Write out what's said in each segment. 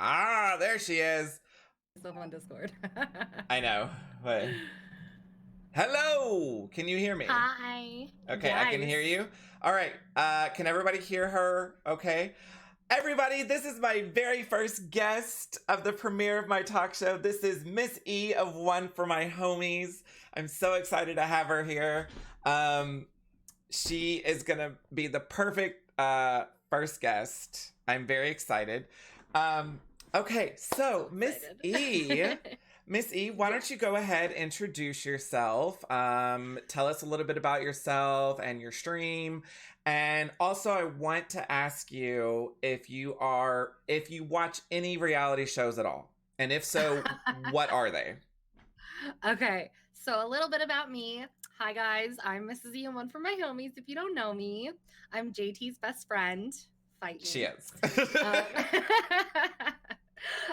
Ah, there she is. Still on Discord. I know. But hello. Can you hear me? Hi. Okay, I can Yes. hear you. All right. Can everybody hear her? Okay. Everybody, this is my very first guest of the premiere of my talk show. This is Miss E of One4MyHomies. I'm so excited to have her here. Um, she is gonna be the perfect first guest. I'm very excited. Um, okay, so So Miss excited. E, why Yes. don't you go ahead, introduce yourself, tell us a little bit about yourself and your stream, and also I want to ask you if you watch any reality shows at all, and if so, what are they? Okay. So a little bit about me. Hi guys. I'm Mrs. E and One for my homies. If you don't know me, I'm JT's best friend. Fight She me. is.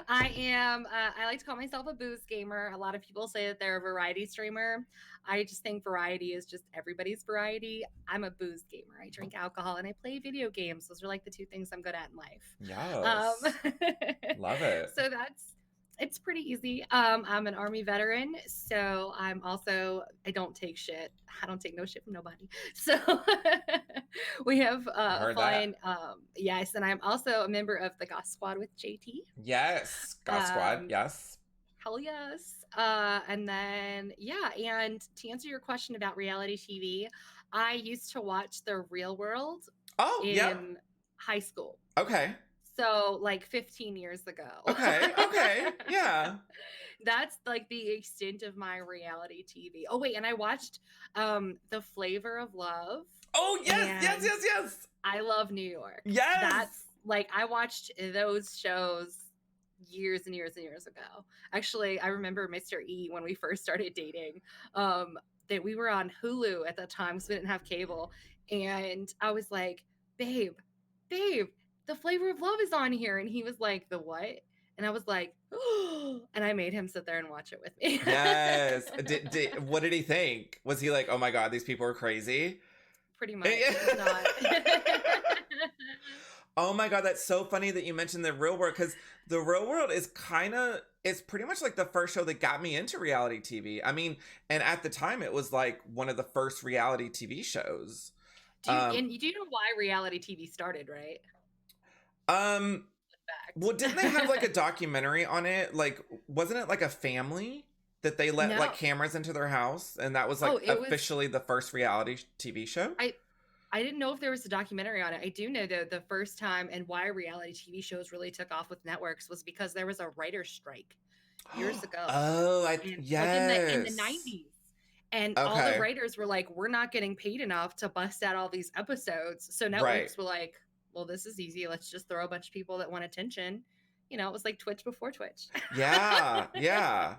Um, I like to call myself a booze gamer. A lot of people say that they're a variety streamer. I just think variety is just everybody's variety. I'm a booze gamer. I drink alcohol and I play video games. Those are like the two things I'm good at in life. Yes. Love it. So it's pretty easy. I'm an Army veteran, so I don't take shit. I don't take no shit from nobody. So we have I heard that. fun. Yes, and I'm also a member of the Goth Squad with JT. Yes. Goth Squad. Um, Yes. hell yes. And then yeah, and to answer your question about reality TV, I used to watch The Real World Oh, yep. in high school. Okay. So like 15 years ago. Okay. Okay. Yeah. That's like the extent of my reality TV. Oh wait, and I watched The Flavor of Love Oh, yes. Yes. and Yes. Yes. I Love New York. Yes. That's like I watched those shows years and years and years ago. Actually, I remember Mr. E when we first started dating. That we were on Hulu at the time because we didn't have cable. And I was like, babe, the Flavor of Love is on here. And he was like, the what? And I was like, oh, and I made him sit there and watch it with me. Yes. What did he think? Was he like, oh my God, these people are crazy? Pretty much. It was not. Oh my God, that's so funny that you mentioned The Real World, because The Real World is it's pretty much like the first show that got me into reality TV. I mean, and at the time it was like one of the first reality TV shows. Um, And you do know why reality TV started, right? um, well, Fact. didn't they have like a documentary on it? Like, wasn't it like a family that they let like No. cameras into their house, and that was like Oh, it was officially the first reality TV show? I didn't know if there was a documentary on it. I do know though the first time and why reality TV shows really took off with networks was because there was a writer's strike years ago, Oh, and like in the yes. 90s. And all the Okay. writers were like, we're not getting paid enough to bust out all these episodes. So Right. networks were like, well, this is easy. Let's just throw a bunch of people that want attention. It was like Twitch before Twitch. Yeah. Yeah.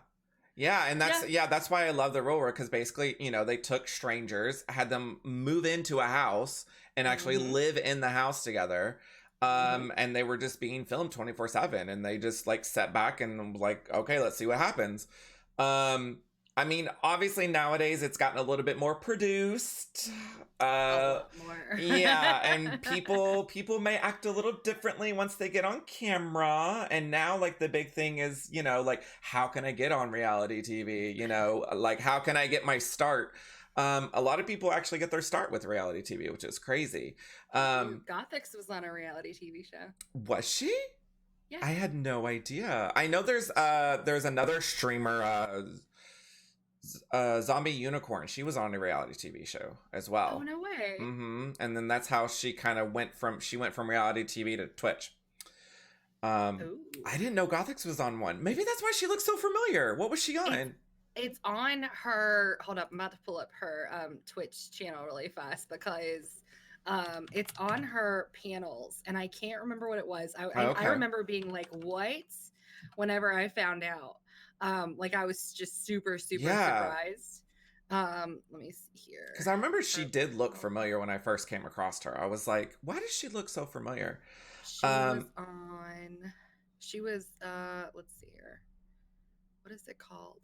Yeah, and Yeah. that's why I love The Real World, because basically, they took strangers, had them move into a house and actually Hmm. live in the house together. Hmm. And they were just being filmed 24/7, and they just like sat back and like, okay, let's see what happens. Um, I mean, obviously nowadays it's gotten a little bit more produced. A Uh, lot more. yeah, and people may act a little differently once they get on camera. And now like the big thing is, like how can I get on reality TV? Like how can I get my start? A lot of people actually get their start with reality TV, which is crazy. Gothics was on a reality TV show. Was she? Yeah. I had no idea. I know there's another streamer, Zombie Unicorn. She was on a reality TV show as Oh, well. no way. And then that's how she kind of went from reality TV to Twitch. Ooh. I didn't know Gothics was on one. Maybe that's why she looks so familiar. What was she It's on? it's on her. Hold up, I'm about to pull up her Twitch channel really fast because it's on her panels and I can't remember what it was. Oh, I okay. remember being like, what? Whenever I found out. Like I was just super, super Yeah, surprised. Let me see because here. I remember she Her did look panel. familiar when I first came across her. I was like, why does she look so familiar? She was Um, on she was let's see here. What is it called?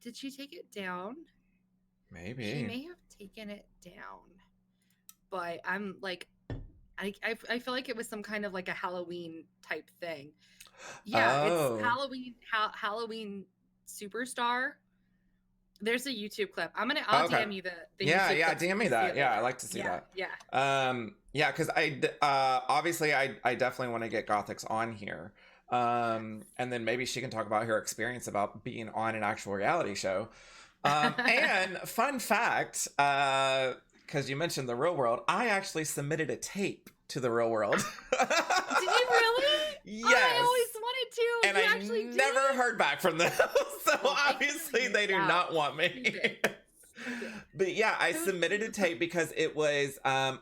Did she take it down? She maybe. may have taken it down, but I'm like I feel like it was some kind of like a Halloween type thing. Yeah, it's Oh, Halloween Superstar. There's a YouTube clip. I'll okay. DM you the Yeah, YouTube yeah, clip so you DM me can see that. it Yeah, I later. like to see Yeah, that. yeah. Yeah, because obviously I definitely want to get Gothix on here. And then maybe she can talk about her experience about being on an actual reality show. And fun fact, because you mentioned the real world, I actually submitted a tape to the real world. Did you really? I Yes. always wanted to. And You I actually never did? heard back from them. So Well, they obviously missed they do out. not want me. Stupid. But yeah, I submitted a tape because it was I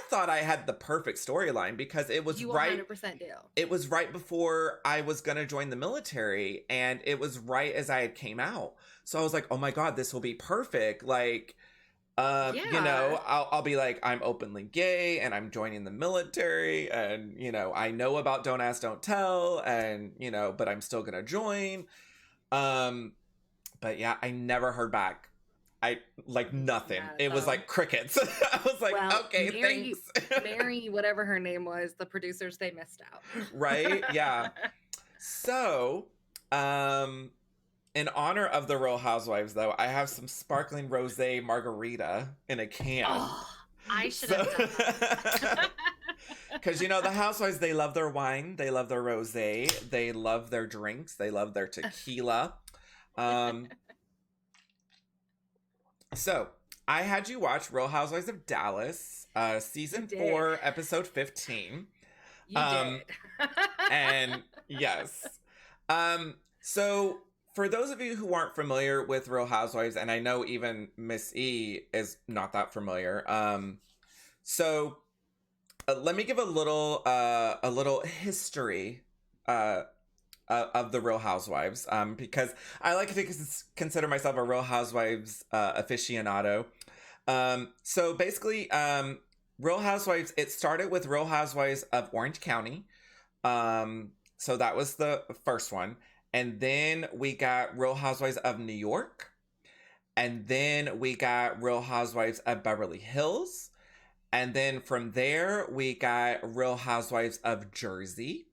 thought I had the perfect storyline because You 100% do. it was right before I was going to join the military, and it was right as I had came out. So I was like, "Oh my god, this will be perfect." Like Yeah. I'll be like, I'm openly gay and I'm joining the military, and I know about Don't Ask, Don't Tell, and but I'm still gonna join. Um, but yeah, I never heard back. I like nothing. Yeah. It was like crickets. I was like, Well, okay, thanks. Mary, whatever her name was, the producers, they missed out. Right? Yeah. So, in honor of the Real Housewives, though, I have some sparkling rosé margarita in a can. Oh, I should have done that. Because the housewives, they love their wine, they love their rosé, they love their drinks, they love their tequila. So I had you watch Real Housewives of Dallas, season 4, episode 15. You did. And yes. So for those of you who aren't familiar with Real Housewives, and I know even Miss E is not that familiar, so let me give a little history of the Real Housewives, because I like to consider myself a Real Housewives aficionado. So basically, Real Housewives, it started with Real Housewives of Orange County. So that was the first one. And then we got Real Housewives of New York. And then we got Real Housewives of Beverly Hills. And then from there, we got Real Housewives of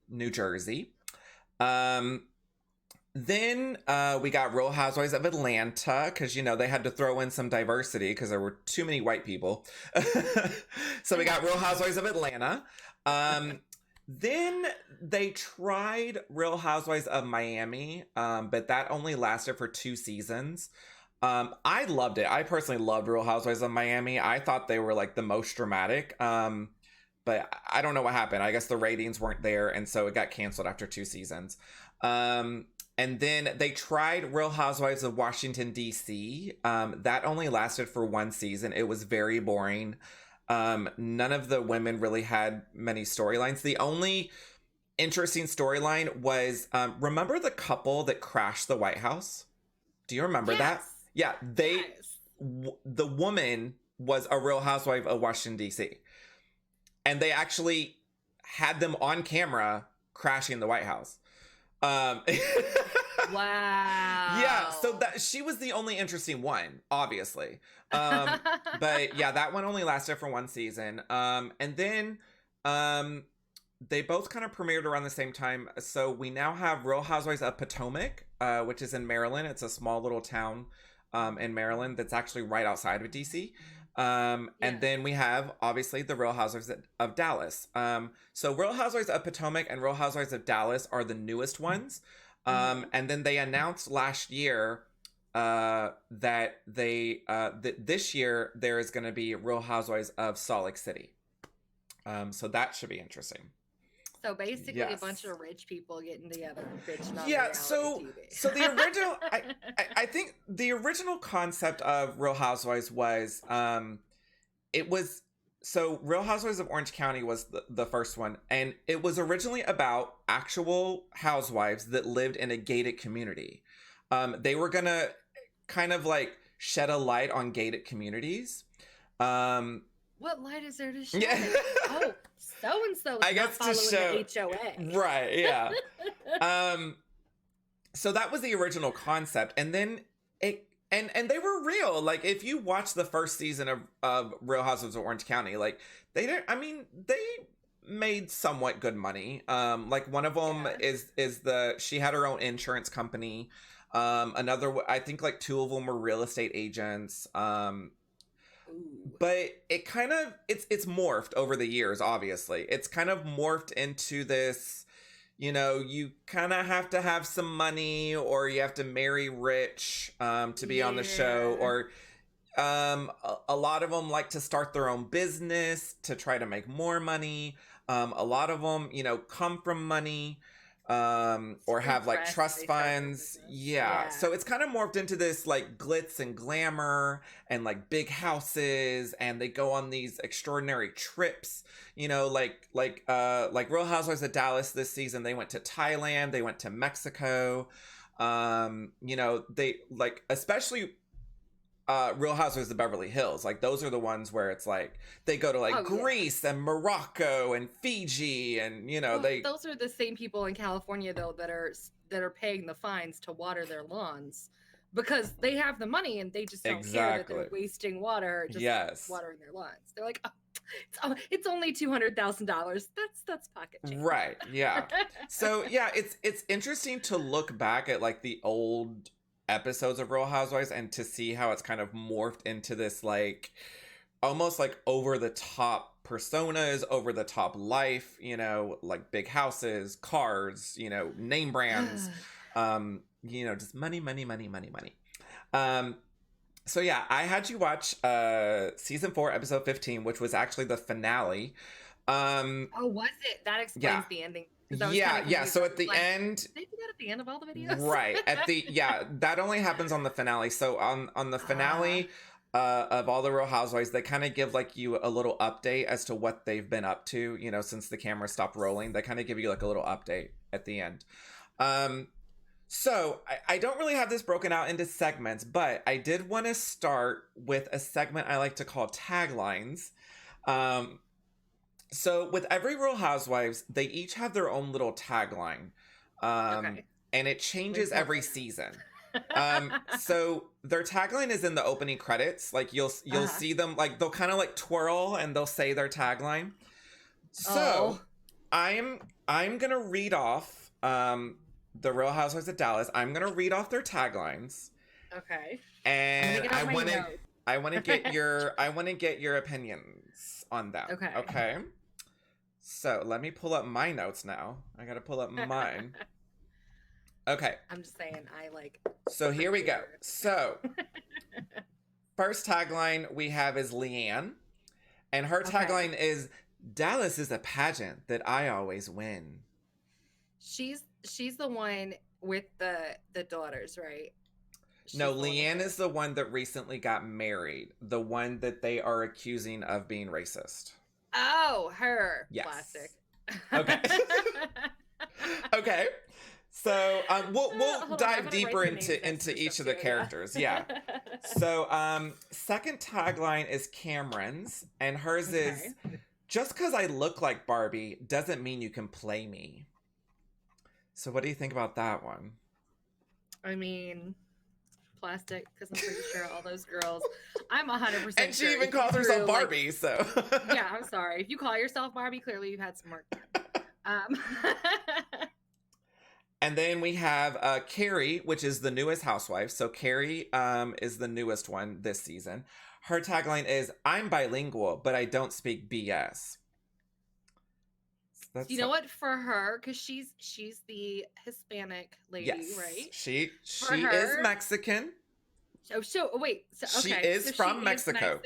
New Jersey. Then we got Real Housewives of Atlanta, because they had to throw in some diversity because there were too many white people. So we got Real Housewives of Atlanta. Then they tried Real Housewives of Miami, but that only lasted for 2 seasons. I loved it. I personally loved Real Housewives of Miami. I thought they were like the most dramatic. But I don't know what happened. I guess the ratings weren't there, and so it got canceled after 2 seasons. And then they tried Real Housewives of Washington, D.C. That only lasted for 1 season. It was very boring. None of the women really had many storylines. The only interesting storyline was, remember the couple that crashed the White House? Do you remember that? Yeah, the woman was a Real Housewife of Washington, D.C. And they actually had them on camera crashing the White House. Wow. Yeah, so that she was the only interesting one, obviously. But yeah, that one only lasted for 1 season. And then they both kind of premiered around the same time. So we now have Real Housewives of Potomac, which is in Maryland. It's a small little town in Maryland that's actually right outside of DC. And then we have obviously the Real Housewives of Dallas. So Real Housewives of Potomac and Real Housewives of Dallas are the newest ones. And then they announced last year that this year there is going to be Real Housewives of Salt Lake City. So that should be interesting. So basically, a bunch of rich people getting together and bitching on yeah. reality So TV. the original, I think the original concept of Real Housewives was, so Real Housewives of Orange County was the first one, and it was originally about actual housewives that lived in a gated community. They were gonna kind of like shed a light on gated communities. What light is there to shed? Yeah. Oh, so-and-so I guess to show the HOA. Right, yeah. So that was the original concept, and then and they were real. Like, if you watch the first season of Real Housewives of Orange County, like, they didn't, I mean, they made somewhat good money. Like, one of them she had her own insurance company. Another, I think like two of them were real estate agents. But it kind of, it's morphed over the years, obviously. It's kind of morphed into this, you know, you kind of have to have some money, or you have to marry rich to be on the show, or a lot of them like to start their own business to try to make more money. A lot of them, you know, come from money, or have like trust funds. Yeah. So it's kind of morphed into this like glitz and glamour and like big houses, and they go on these extraordinary trips, you know, like Real Housewives of Dallas this season, they went to Thailand, they went to Mexico. You know, they like, especially Real Housewives of Beverly Hills, like those are the ones where it's like they go to like Greece and Morocco and Fiji, and you know, those are the same people in California though that are paying the fines to water their lawns because they have the money and they just don't care that they're wasting water just watering their lawns. They're like, oh, it's only $200,000. That's pocket change. Right. Yeah. So yeah, it's interesting to look back at like the old episodes of Real Housewives and to see how it's kind of morphed into this like almost like over the top personas, over the top life, you know, like big houses, cars, you know, name brands, you know, just money. So yeah, I had you watch season 4 episode 15, which was actually the finale. Oh, was it? That explains the ending. Yeah. So at the end, they do that at the end of all the videos, right? At the that only happens on the finale. So on the finale of all the Real Housewives, they kind of give like you a little update as to what they've been up to. You know, since the camera stopped rolling, they kind of give you like a little update at the end. So I don't really have this broken out into segments, but I did want to start with a segment I like to call taglines. So with every Real Housewives, they each have their own little tagline. And it changes every season. So their tagline is in the opening credits. Like you'll see them, like they'll kind of like twirl and they'll say their tagline. So I'm gonna read off the Real Housewives of Dallas. I'm gonna read off their taglines. Okay. And I want to get your opinions on them. Okay. So let me pull up my notes now. I gotta pull up mine. Okay. I'm just saying, So here we go. So, first tagline we have is Leanne. And her tagline is, Dallas is a pageant that I always win. She's the one with the daughters, right? No, Leanne is the one that recently got married. The one that they are accusing of being racist. Oh, her. Yes. Plastic. Okay. Okay. So we'll dive deeper into each of the characters. Yeah. So second tagline is Cameron's, and hers is, just because I look like Barbie doesn't mean you can play me. So what do you think about that one? I mean, plastic, because I'm pretty sure all those girls, I'm 100% and she even calls herself Barbie, so. Yeah, I'm sorry. If you call yourself Barbie, clearly you've had some work. And then we have Carrie, which is the newest housewife. So Carrie is the newest one this season. Her tagline is, I'm bilingual, but I don't speak BS. You know what? For her, because she's the Hispanic lady, right? She is Mexican. Wait. She is from Mexico.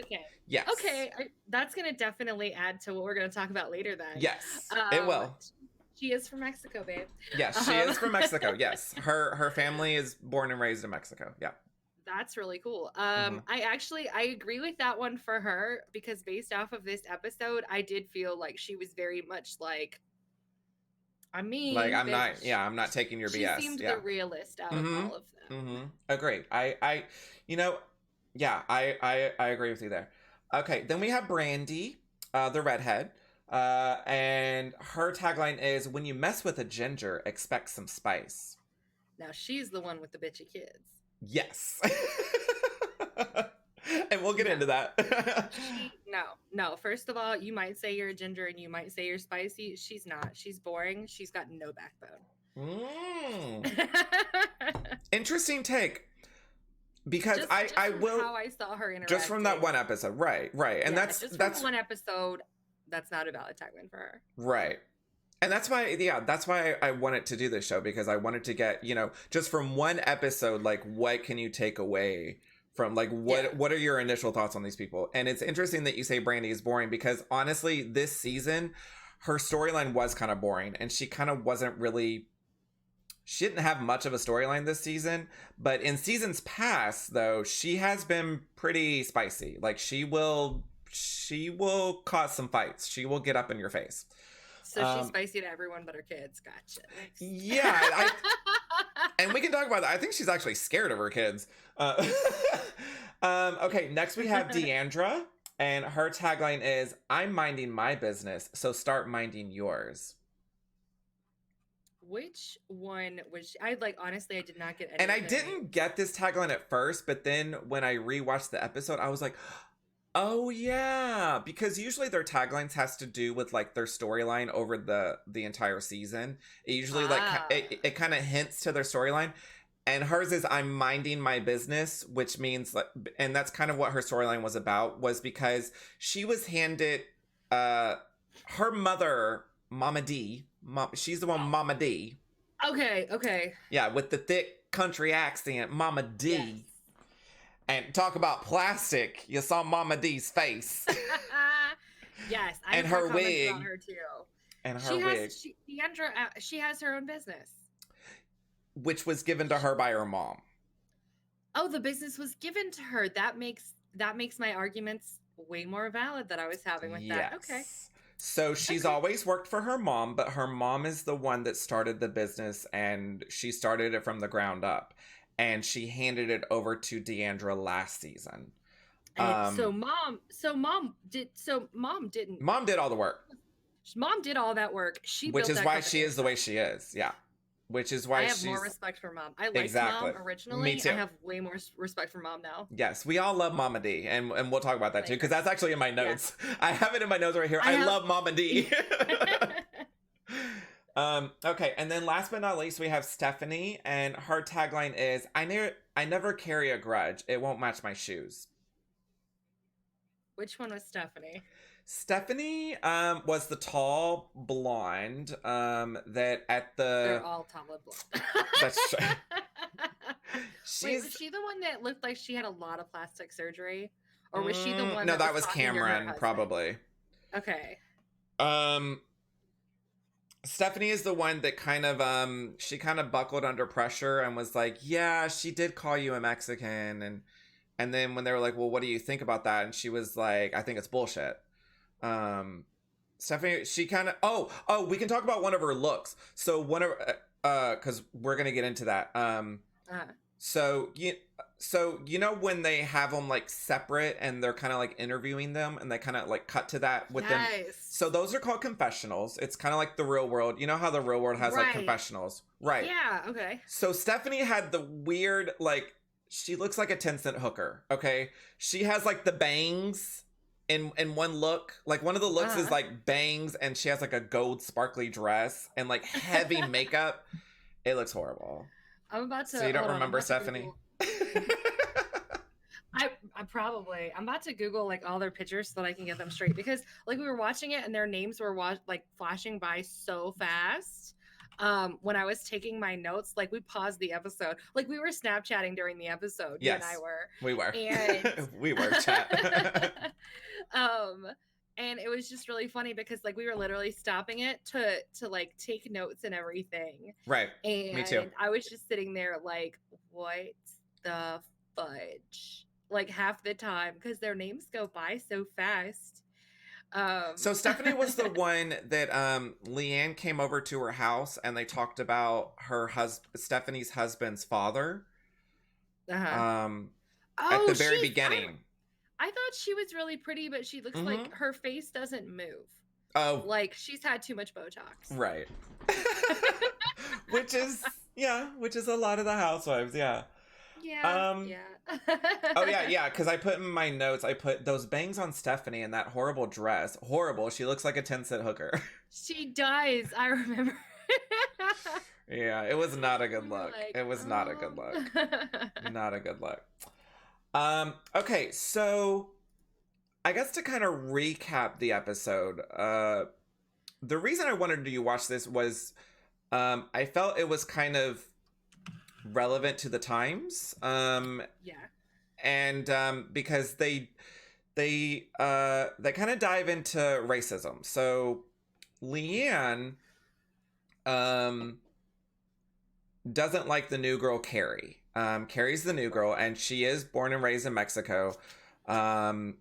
Yes. Okay, that's going to definitely add to what we're going to talk about later then. Yes, it will. She is from Mexico, babe. Yes, she is from Mexico. Yes, her family is born and raised in Mexico. Yeah. That's really cool. I agree with that one for her, because based off of this episode, I did feel like she was very much like, I'm not taking your BS. She seemed the realist out of all of them. Agreed. I agree with you there. Okay, then we have Brandy, the redhead. And her tagline is, when you mess with a ginger, expect some spice. Now she's the one with the bitchy kids. Yes. we'll get into that. No. First of all, you might say you're a ginger and you might say you're spicy. She's not. She's boring. She's got no backbone. Interesting take. Because just I will how I saw her interact just from that one episode, right, and just that's from one episode. That's not a valid tag win for her, right. And that's why I wanted to do this show, because I wanted to get, just from one episode, like, what can you take away from, like, what are your initial thoughts on these people? And it's interesting that you say Brandy is boring, because honestly, this season, her storyline was kind of boring, and she kind of wasn't really, she didn't have much of a storyline this season. But in seasons past, though, she has been pretty spicy. Like, she will cause some fights. She will get up in your face. So she's spicy to everyone but her kids. Gotcha. Yeah, and we can talk about that. I think she's actually scared of her kids. Okay, next we have Deandra, and her tagline is, "I'm minding my business, so start minding yours." Which one was she? Honestly, I did not get any. And I didn't get this tagline at first, but then when I rewatched the episode, I was like, oh yeah, because usually their taglines has to do with like their storyline over the entire season. It usually it kind of hints to their storyline, and hers is, "I'm minding my business," which means like, and that's kind of what her storyline was about, was because she was handed her mother, Mama D, she's the one, Mama D. Okay. Yeah, with the thick country accent, Mama D. Yes. And talk about plastic. You saw Mama D's face. Yes. And her wig. On her too. And her wig. Deandra, she has her own business. Which was given to her by her mom. Oh, the business was given to her. That makes my arguments way more valid that I was having with that. Okay. So she's always worked for her mom, but her mom is the one that started the business, and she started it from the ground up. And she handed it over to Deandra last season. Mom didn't. Mom did all the work. Mom did all that work. Which is why she is the way she is. Yeah. Which is why I have more respect for Mom. I liked Mom originally. Me too. I have way more respect for Mom now. Yes, we all love Mama D, and we'll talk about that too, because that's actually in my notes. Yeah. I have it in my notes right here. I love Mama D. Okay, and then last but not least, we have Stephanie, and her tagline is, I never carry a grudge. It won't match my shoes." Which one was Stephanie? Stephanie was the tall blonde that at the... They're all tall and blonde. That's true. Wait, was she the one that looked like she had a lot of plastic surgery? Or was she the one No, that was Cameron, probably. Okay. Stephanie is the one that kind of she kind of buckled under pressure and was like, "Yeah, she did call you a Mexican," and then when they were like, "Well, what do you think about that?" and she was like, "I think it's bullshit." Stephanie, she kind of we can talk about one of her looks. So one of because we're gonna get into that. So you know when they have them like separate and they're kind of like interviewing them, and they kind of like cut to that with them. So those are called confessionals. It's kind of like the Real World. You know how the Real World has like confessionals, right? Yeah. Okay. So Stephanie had the weird, like, she looks like a 10-cent hooker. Okay, she has like the bangs in one look. Like one of the looks is like bangs, and she has like a gold sparkly dress and like heavy makeup. It looks horrible. I'm about to. So you don't remember Stephanie? I'm about to Google like all their pictures so that I can get them straight, because like we were watching it and their names were like flashing by so fast. When I was taking my notes, like we paused the episode, like we were Snapchatting during the episode. Yes, you and I were. We were. And we were chat. And it was just really funny because like we were literally stopping it to like take notes and everything. Right. And me too. I was just sitting there like, what the fudge? Like half the time, because their names go by so fast. So Stephanie was the one that Leanne came over to her house and they talked about her Stephanie's husband's father. At the very beginning. I thought she was really pretty, but she looks like her face doesn't move. Oh, like she's had too much Botox. Right. which is a lot of the Housewives, yeah. Yeah, Um, yeah. oh yeah, because I put in my notes, I put those bangs on Stephanie and that horrible dress. Horrible. She looks like a 10-cent hooker. She does. I remember. Yeah, it was not a We good were look. like, It was not a good look. oh. Not a good look. Okay, so I guess to kind of recap the episode, the reason I wanted you to watch this was I felt it was kind of relevant to the times. Yeah. And because they kind of dive into racism. So Leanne doesn't like the new girl Carrie. Carrie's the new girl, and she is born and raised in Mexico. And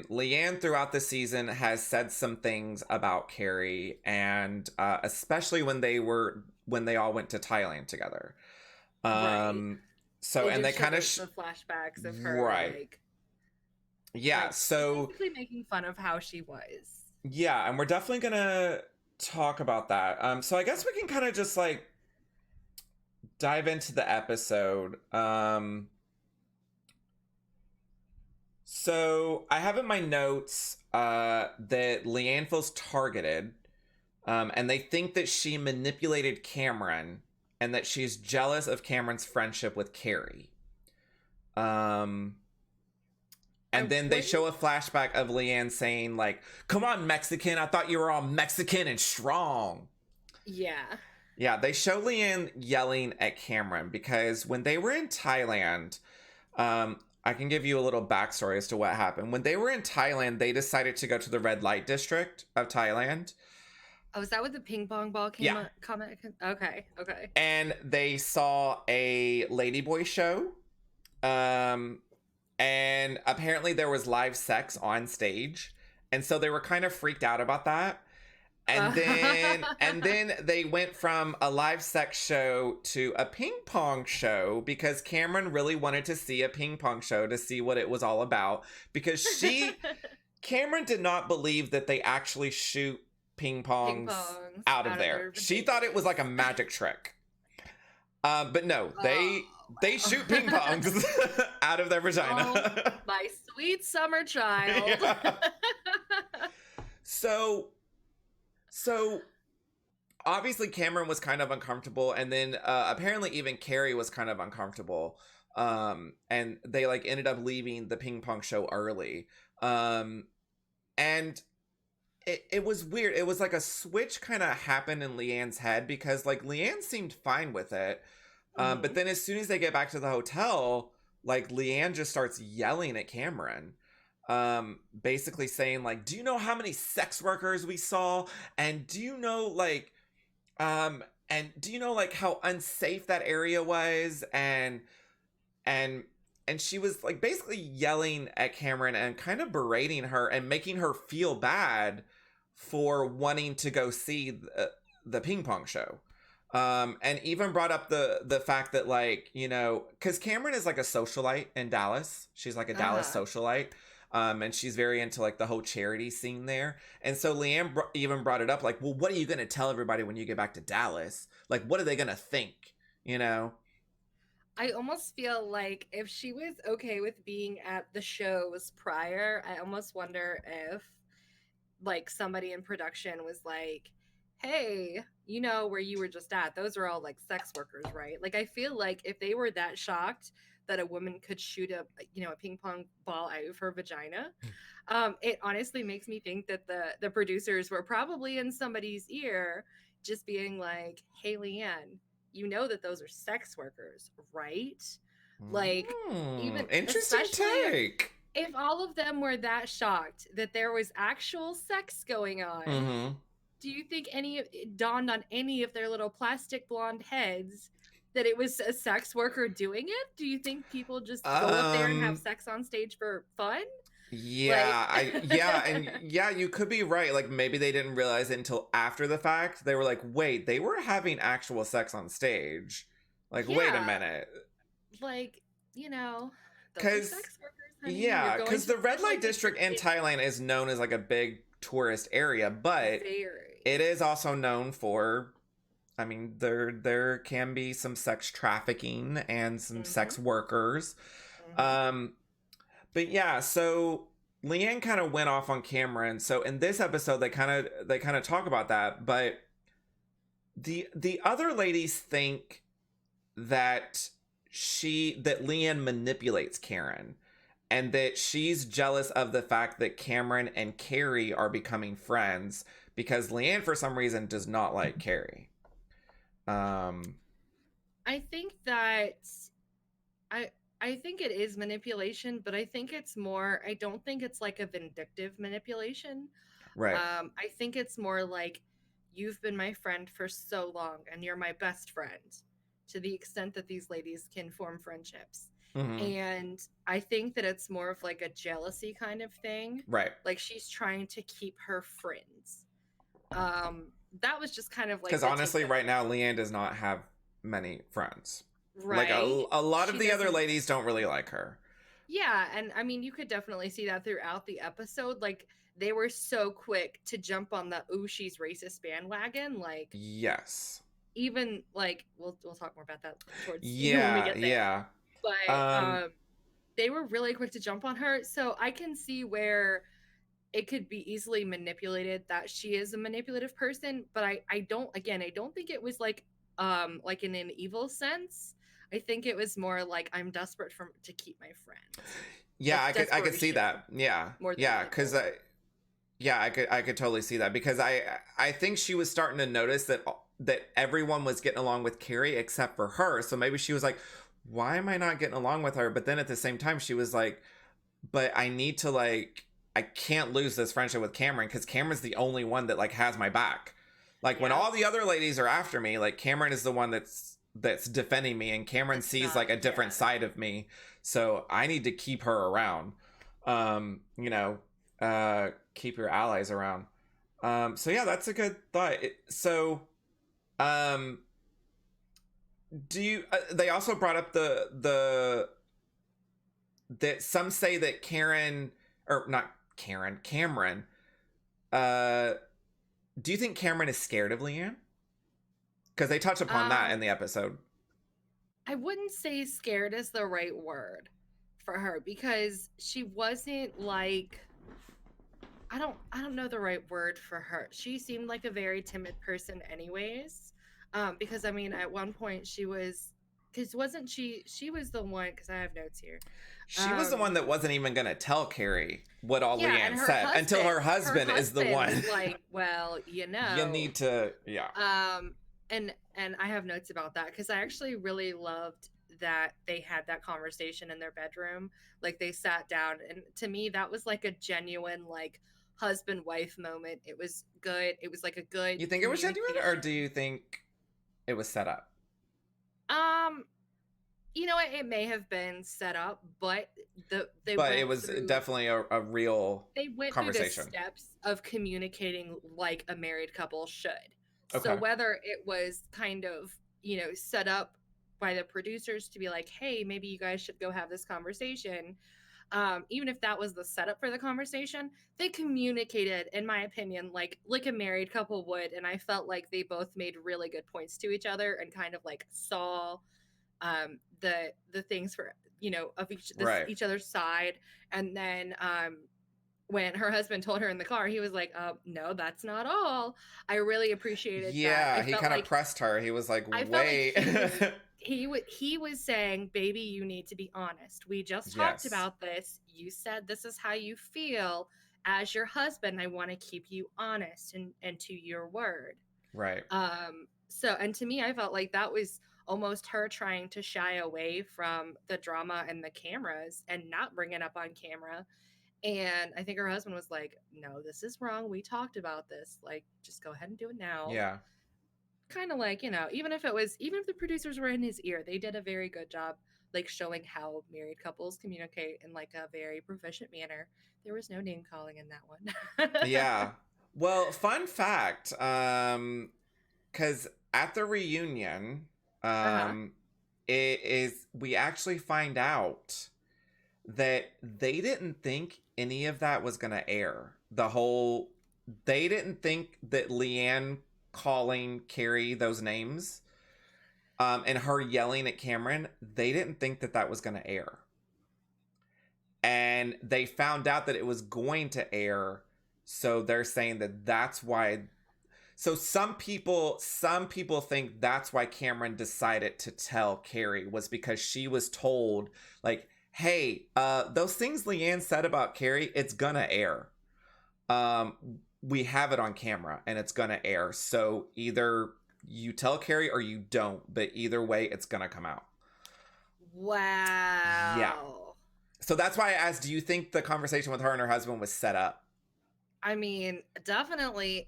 Leanne throughout the season has said some things about Carrie, and especially when they all went to Thailand together. Right. So and they kind of the flashbacks of her, right. like, Yeah, like, so basically making fun of how she was. yeah, and we're definitely gonna talk about that. So I guess we can kind of just like dive into the episode. So I have in my notes that Leanne feels targeted, and they think that she manipulated Cameron, and that she's jealous of Cameron's friendship with Carrie. And then they show a flashback of Leanne saying, like, come on, Mexican, I thought you were all Mexican and strong. Yeah. Yeah, they show Leanne yelling at Cameron because when they were in Thailand, I can give you a little backstory as to what happened. When they were in Thailand, they decided to go to the red light district of Thailand. Oh, is that what the ping pong ball came up? Comment? Okay. And they saw a ladyboy show. And apparently there was live sex on stage. And so they were kind of freaked out about that. And then they went from a live sex show to a ping pong show because Cameron really wanted to see a ping pong show to see what it was all about, because Cameron did not believe that they actually shoot ping pongs out of there. She thought it was like a magic trick. But no, they shoot ping pongs out of their vagina. Oh, my sweet summer child. Yeah. So obviously Cameron was kind of uncomfortable, and then apparently even Carrie was kind of uncomfortable. And they like ended up leaving the ping pong show early. And it was weird. It was like a switch kind of happened in Leanne's head, because like Leanne seemed fine with it. But then as soon as they get back to the hotel, like Leanne just starts yelling at Cameron. Basically saying like, do you know how many sex workers we saw? And do you know like how unsafe that area was? And she was like basically yelling at Cameron and kind of berating her and making her feel bad for wanting to go see the ping pong show. And even brought up the fact that, like, you know, because Cameron is like a socialite in Dallas. She's like a Dallas socialite. And she's very into like the whole charity scene there. And so Leanne even brought it up, like, well, what are you going to tell everybody when you get back to Dallas? Like, what are they going to think? You know? I almost feel like if she was okay with being at the shows prior, I almost wonder if like somebody in production was like, hey, you know where you were just at, those are all like sex workers, right? Like I feel like if they were that shocked that a woman could shoot a ping pong ball out of her vagina, it honestly makes me think that the producers were probably in somebody's ear just being like, hey, Leanne, you know that those are sex workers, right? Like, even interesting take. If all of them were that shocked that there was actual sex going on, do you think it dawned on any of their little plastic blonde heads that it was a sex worker doing it? Do you think people just go up there and have sex on stage for fun? Yeah, you could be right. Like maybe they didn't realize it until after the fact. They were like, wait, they were having actual sex on stage. Like, wait a minute. Like, you know, those are sex workers. Honey. Yeah, because the red light district in Thailand is known as like a big tourist area, but it is also known for I mean, there can be some sex trafficking and some sex Mm-hmm. workers. Mm-hmm. Um, but yeah, so Leanne kind of went off on Cameron. So in this episode, they kind of talk about that, but the other ladies think that that Leanne manipulates Karen and that she's jealous of the fact that Cameron and Carrie are becoming friends because Leanne for some reason does not like Carrie. I think that I I think it is manipulation, but I think it's more I don't think it's like a vindictive manipulation. Right. I think it's more like you've been my friend for so long and you're my best friend to the extent that these ladies can form friendships. Hmm. And I think that it's more of like a jealousy kind of thing. Right. Like she's trying to keep her friends. That was just kind of like Because the take honestly, that right now, Leanne does not have many friends. Like right. a lot of She the other doesn't ladies don't really like her. Yeah, and I mean, you could definitely see that throughout the episode. Like, they were so quick to jump on the "ooh, she's racist" bandwagon. Like, Yes. even like we'll talk more about that towards when we Yeah, get there. yeah. But Um, they were really quick to jump on her, so I can see where it could be easily manipulated that she is a manipulative person. But I don't think it was like in an evil sense. I think it was more like I'm desperate for to keep my friends, yeah, like I could see desperation that. Yeah. more than Yeah, cuz evil. I could totally see that because I think she was starting to notice that everyone was getting along with Carrie except for her. So maybe she was like, "Why am I not getting along with her?" But then at the same time she was like, "But I need to like I can't lose this friendship with Cameron cuz Cameron's the only one that like has my back." Like when Yeah, all the other ladies are after me, like Cameron is the one that's defending me and Cameron it's sees not. like a Yeah, different side of me. So I need to keep her around. You know, keep your allies around. So yeah, that's a good thought. Um, do you? They also brought up the that some say that Karen or not Karen Cameron. Uh, do you think Cameron is scared of Leanne? Because they touch upon that um, in the episode. I wouldn't say scared is the right word for her because she wasn't like I don't know the right word for her. She seemed like a very timid person anyways. Because I mean at one point she was because wasn't she was the one because I have notes here. She was the Um one that wasn't even going to tell Carrie what all yeah, and Leanne said until her her husband is the husband one. was like, well, You need to, yeah. um and I have notes about that because I actually really loved that they had that conversation in their bedroom. Like they sat down and to me that was like a genuine like husband wife moment. It was good. It was like a good You think it was genuine, or do communication. you think it was set up? Um you know what, it may have been set up, but But it was definitely a real they went through the conversation. steps of communicating like a married couple should. So Okay. whether it was kind of, set up by the producers to be like, hey, maybe you guys should go have this conversation. Even if that was the setup for the conversation, they communicated, in my opinion, like a married couple would, and I felt like they both made really good points to each other and kind of like saw the things for of Right. each other's side, and then when her husband told her in the car, he was like, no, that's not all. I really appreciated that. Yeah, he kind of pressed her. He was like, I felt like wait. he was saying, baby, you need to be honest. We just talked Yes. about this. You said this is how you feel. As your husband, I want to keep you honest and to your word. Right. So, and to me, I felt like that was almost her trying to shy away from the drama and the cameras and not bring it up on camera. And I think her husband was like, no, this is wrong. We talked about this. Like, just go ahead and do it now. Yeah. Kind of like, even if the producers were in his ear, they did a very good job, like showing how married couples communicate in like a very proficient manner. There was no name calling in that one. Yeah. Well, fun fact, because at the reunion, Uh-huh. it is we actually find out that they didn't think any of that was gonna air. They didn't think that Leanne calling Carrie those names, and her yelling at Cameron, they didn't think that that was going to air. And they found out that it was going to air, so they're saying that that's why. So some people think that's why Cameron decided to tell Carrie, was because she was told, like, hey, those things Leanne said about Carrie, it's gonna air. We have it on camera and it's gonna air. So either you tell Carrie or you don't, but either way, it's gonna come out. Wow. Yeah. So that's why I asked, do you think the conversation with her and her husband was set up? I mean, definitely.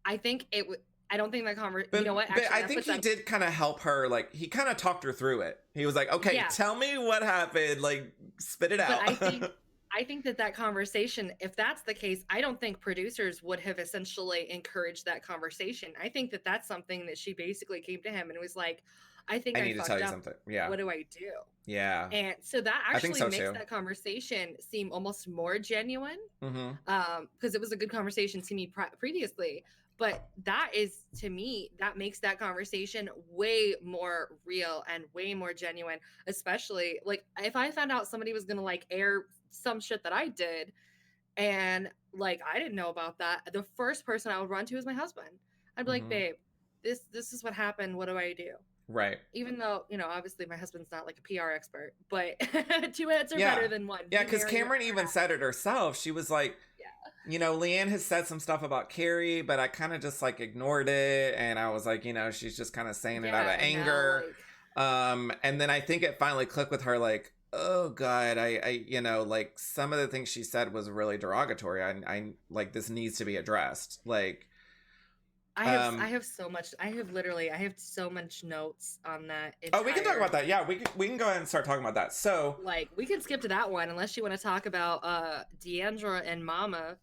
I think it would. I don't think that conversation. You know what? Actually, but I think he did kind of help her. Like, he kind of talked her through it. He was like, "Okay, tell me what happened. Like, spit it out." But I think that conversation, if that's the case, I don't think producers would have essentially encouraged that conversation. I think that that's something that she basically came to him and was like, I think I need to tell you something. Yeah. What do I do? Yeah. And so that actually makes that conversation seem almost more genuine. Because it was a good conversation to me previously. But that is, to me, that makes that conversation way more real and way more genuine. Especially, like, if I found out somebody was going to, like, air some shit that I did and, like, I didn't know about that, the first person I would run to is my husband. I'd be like, babe, this is what happened. What do I do? Right. Even though, you know, obviously my husband's not like a PR expert, but two heads are better than one. Yeah, because Cameron even said it herself. She was like, you know, Leanne has said some stuff about Carrie, but I kind of just like ignored it. And I was like, you know, she's just kind of saying it out of anger. And then I think it finally clicked with her, like, oh God, I you know, like some of the things she said was really derogatory. I like, this needs to be addressed. Like, I have so much notes on that. We can talk about that. Yeah, we can go ahead and start talking about that. So, like, we can skip to that one unless you want to talk about Deandra and Mama.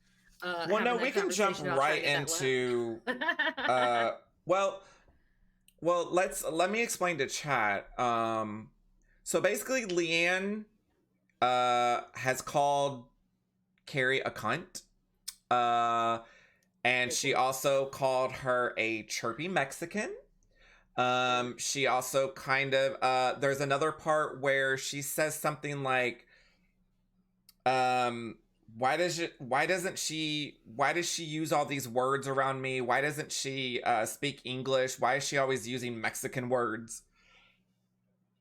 Well, no, we can jump right into. Well, let me explain to chat. So basically, Leanne has called Carrie a cunt. And she also called her a chirpy Mexican. She also kind of, there's another part where she says something like, why does she use all these words around me? Why doesn't she speak English? Why is she always using Mexican words?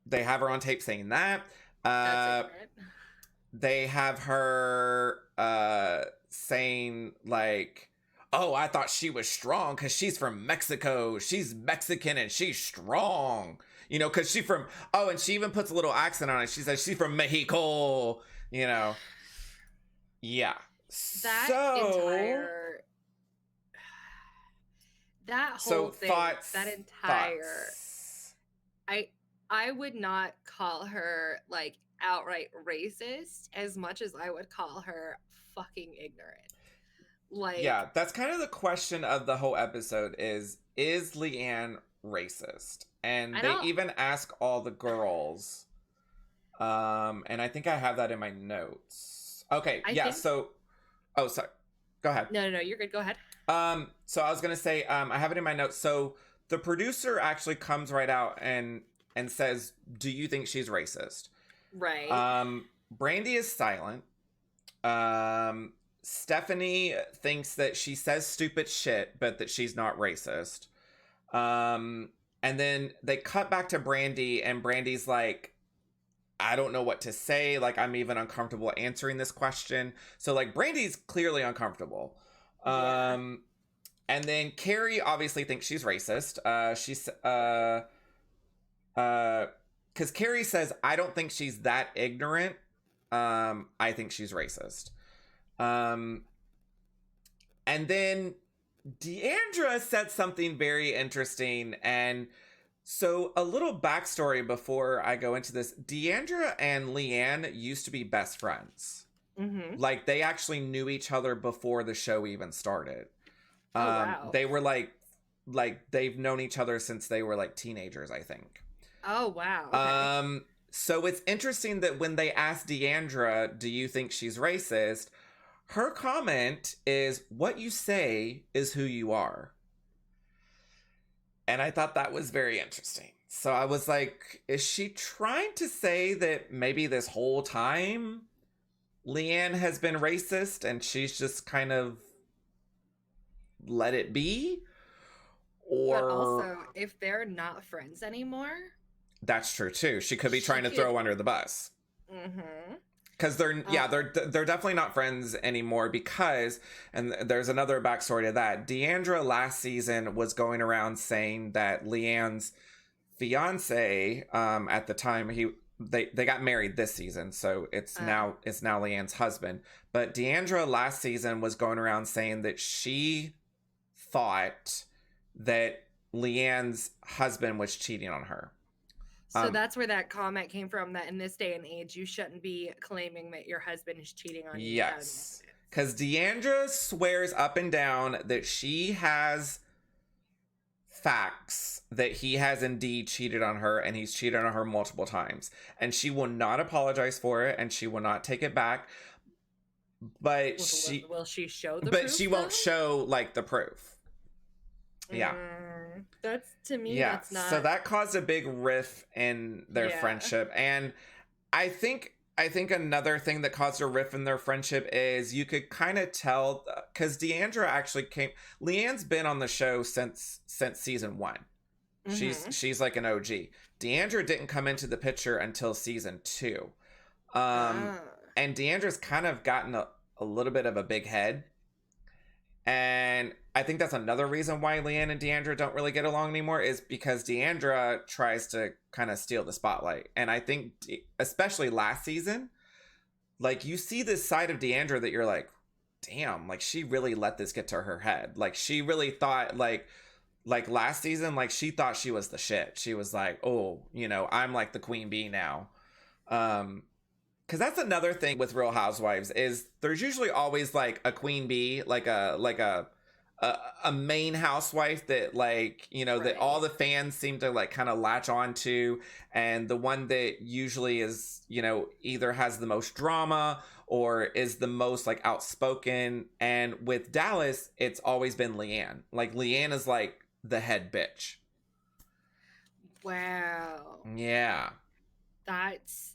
They have her on tape saying that. They have her saying like, oh, I thought she was strong because she's from Mexico. She's Mexican and she's strong. You know, because she's from, oh, and she even puts a little accent on it. She says she's from Mexico, you know. Yeah. That whole thing, I would not call her like outright racist as much as I would call her fucking ignorant. Like, yeah, that's kind of the question of the whole episode is Leanne racist? And they even ask all the girls. And I think I have that in my notes. Okay, so oh, sorry. Go ahead. No, you're good. Go ahead. So I was going to say I have it in my notes. So the producer actually comes right out and says, "Do you think she's racist?" Right. Brandy is silent. Stephanie thinks that she says stupid shit, but that she's not racist. And then they cut back to Brandy, and Brandy's like, I don't know what to say. Like, I'm even uncomfortable answering this question. So, like, Brandy's clearly uncomfortable. Yeah. And then Carrie obviously thinks she's racist. Because Carrie says, I don't think she's that ignorant. I think she's racist. And then Deandra said something very interesting. And so a little backstory before I go into this. Deandra and Leanne used to be best friends. Mm-hmm. Like, they actually knew each other before the show even started. Wow. They were like they've known each other since they were like teenagers, I think. Oh, wow. Okay. So it's interesting that when they asked Deandra, do you think she's racist? Her comment is, what you say is who you are. And I thought that was very interesting. So I was like, is she trying to say that maybe this whole time Leanne has been racist and she's just kind of let it be? But Or also, if they're not friends anymore, that's true too. She could be she trying to could. throw under the bus. Mm-hmm. Because they're definitely not friends anymore because, and there's another backstory to that. Deandra last season was going around saying that Leanne's fiance, at the time they got married this season, so it's now Leanne's husband. But Deandra last season was going around saying that she thought that Leanne's husband was cheating on her. So that's where that comment came from, that in this day and age, you shouldn't be claiming that your husband is cheating on you. Yes. Because Deandra swears up and down that she has facts that he has indeed cheated on her, and he's cheated on her multiple times. And she will not apologize for it, and she will not take it back. But will she show the but proof, she won't show like the proof. Yeah. That's, to me, yeah. that's not. So that caused a big rift in their friendship. And I think another thing that caused a rift in their friendship is you could kind of tell, because Deandra actually Leanne's been on the show since season 1. Mm-hmm. She's like an OG. Deandra didn't come into the picture until season 2. And Deandra's kind of gotten a little bit of a big head. And I think that's another reason why Leanne and Deandra don't really get along anymore, is because Deandra tries to kind of steal the spotlight. And I think, especially last season, like, you see this side of Deandra that you're like, damn, like, she really let this get to her head. Like, she really thought, like last season, like, she thought she was the shit. She was like, oh, I'm like the queen bee now. Because that's another thing with Real Housewives, is there's usually always like a queen bee, like a main housewife that, like, that all the fans seem to like kind of latch on to, and the one that usually is, either has the most drama or is the most like outspoken. And with Dallas, it's always been Leanne. Like, Leanne is like the head bitch. Wow. Yeah. That's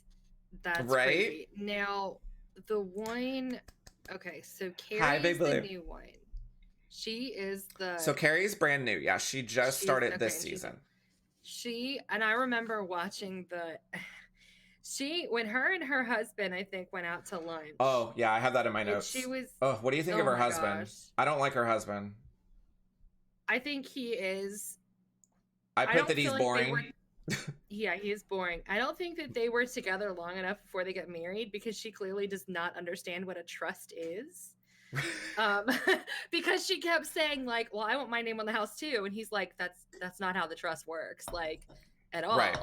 right. Crazy. Now, the one. Okay, so Carrie is the new one. She is the. So Carrie's brand new. Yeah, she just started this season. She, and I remember watching when her and her husband, I think, went out to lunch. Oh, yeah, I have that in my notes. She was. Oh, what do you think of her husband? Gosh. I don't like her husband. I think he is. I put that he's boring. Yeah, he is boring. I don't think that they were together long enough before they got married, because she clearly does not understand what a trust is. Because she kept saying, like, well, I want my name on the house too, and he's like, that's not how the trust works, like, at all. Right.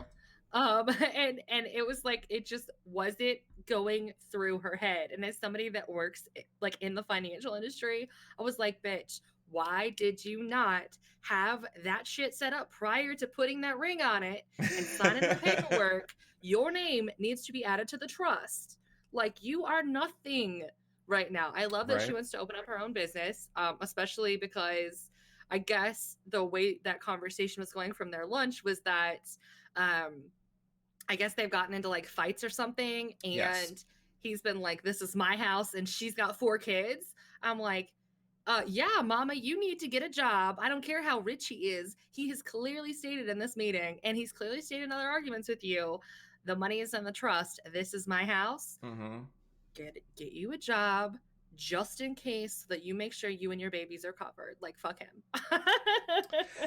And it was like, it just wasn't going through her head. And as somebody that works like in the financial industry, I was like, bitch, why did you not have that shit set up prior to putting that ring on it and signing the paperwork? Your name needs to be added to the trust. Like, you are nothing right now. I love that she wants to open up her own business, especially because I guess the way that conversation was going from their lunch was that I guess they've gotten into like fights or something, and he's been like, this is my house, and she's got 4 kids. I'm like, yeah, mama, you need to get a job. I don't care how rich he is. He has clearly stated in this meeting, and he's clearly stated in other arguments with you, the money is in the trust. This is my house. Mm-hmm. Get you a job, just in case, so that you make sure you and your babies are covered. Like, fuck him.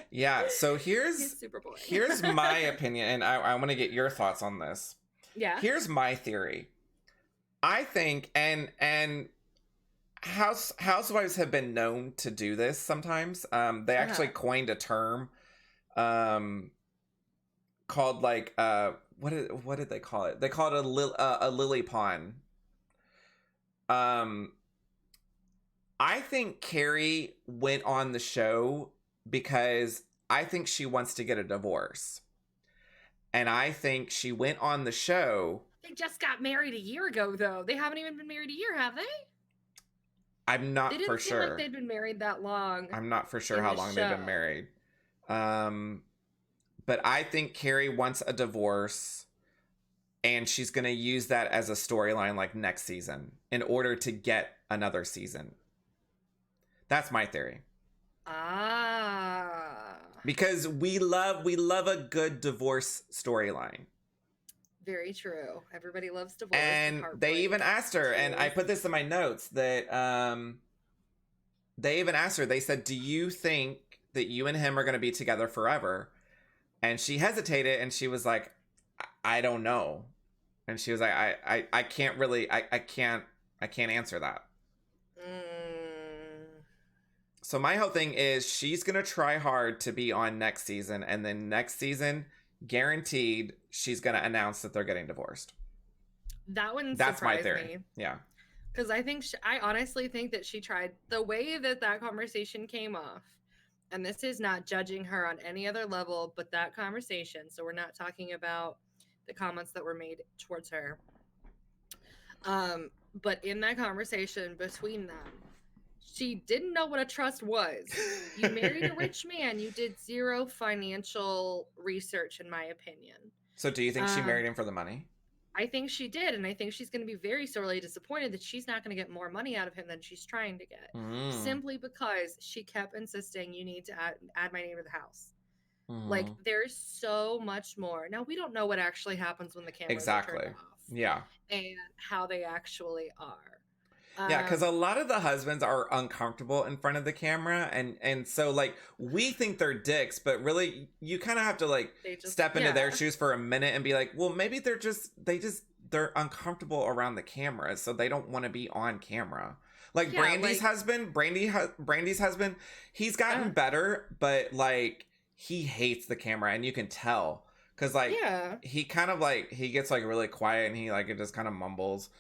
Yeah, so here's super boring. Here's my opinion, and I want to get your thoughts on this. Yeah. Here's my theory. I think, and housewives have been known to do this sometimes. They actually coined a term called, like, what did they call it? They called it a lily pond. I think Carrie went on the show because I think she wants to get a divorce. And I think she went on the show. They just got married a year ago, though. They haven't even been married a year, have they? I'm not for sure. They didn't seem like they'd been married that long. I'm not for sure how long they've been married. But I think Carrie wants a divorce, and she's going to use that as a storyline like next season in order to get another season. That's my theory. Because we love a good divorce storyline. Very true. Everybody loves divorce. And they even asked her, and I put this in my notes, that they even asked her, they said, do you think that you and him are going to be together forever? And she hesitated, and she was like, I don't know. And she was like, I can't really, I can't answer that. So my whole thing is she's going to try hard to be on next season. And then next season, guaranteed, she's going to announce that they're getting divorced. That wouldn't That's my surprise theory. me. Yeah. Because I honestly think that she tried, the way that conversation came off, and this is not judging her on any other level, but that conversation, so we're not talking about the comments that were made towards her. But in that conversation between them, she didn't know what a trust was. You married a rich man. You did zero financial research, in my opinion. So do you think she married him for the money? I think she did, and I think she's going to be very sorely disappointed that she's not going to get more money out of him than she's trying to get. Simply because she kept insisting, you need to add my name to the house. Like, there's so much more. Now, we don't know what actually happens when the cameras are turned off. Yeah. And how they actually are. Yeah, because a lot of the husbands are uncomfortable in front of the camera, and so like we think they're dicks, but really you kind of have to like step into their shoes for a minute and be like, well, maybe they're uncomfortable around the camera, so they don't want to be on camera. Like Brandy's husband, he's gotten better, but like he hates the camera, and you can tell because like he kind of like he gets like really quiet, and he like it just kind of mumbles.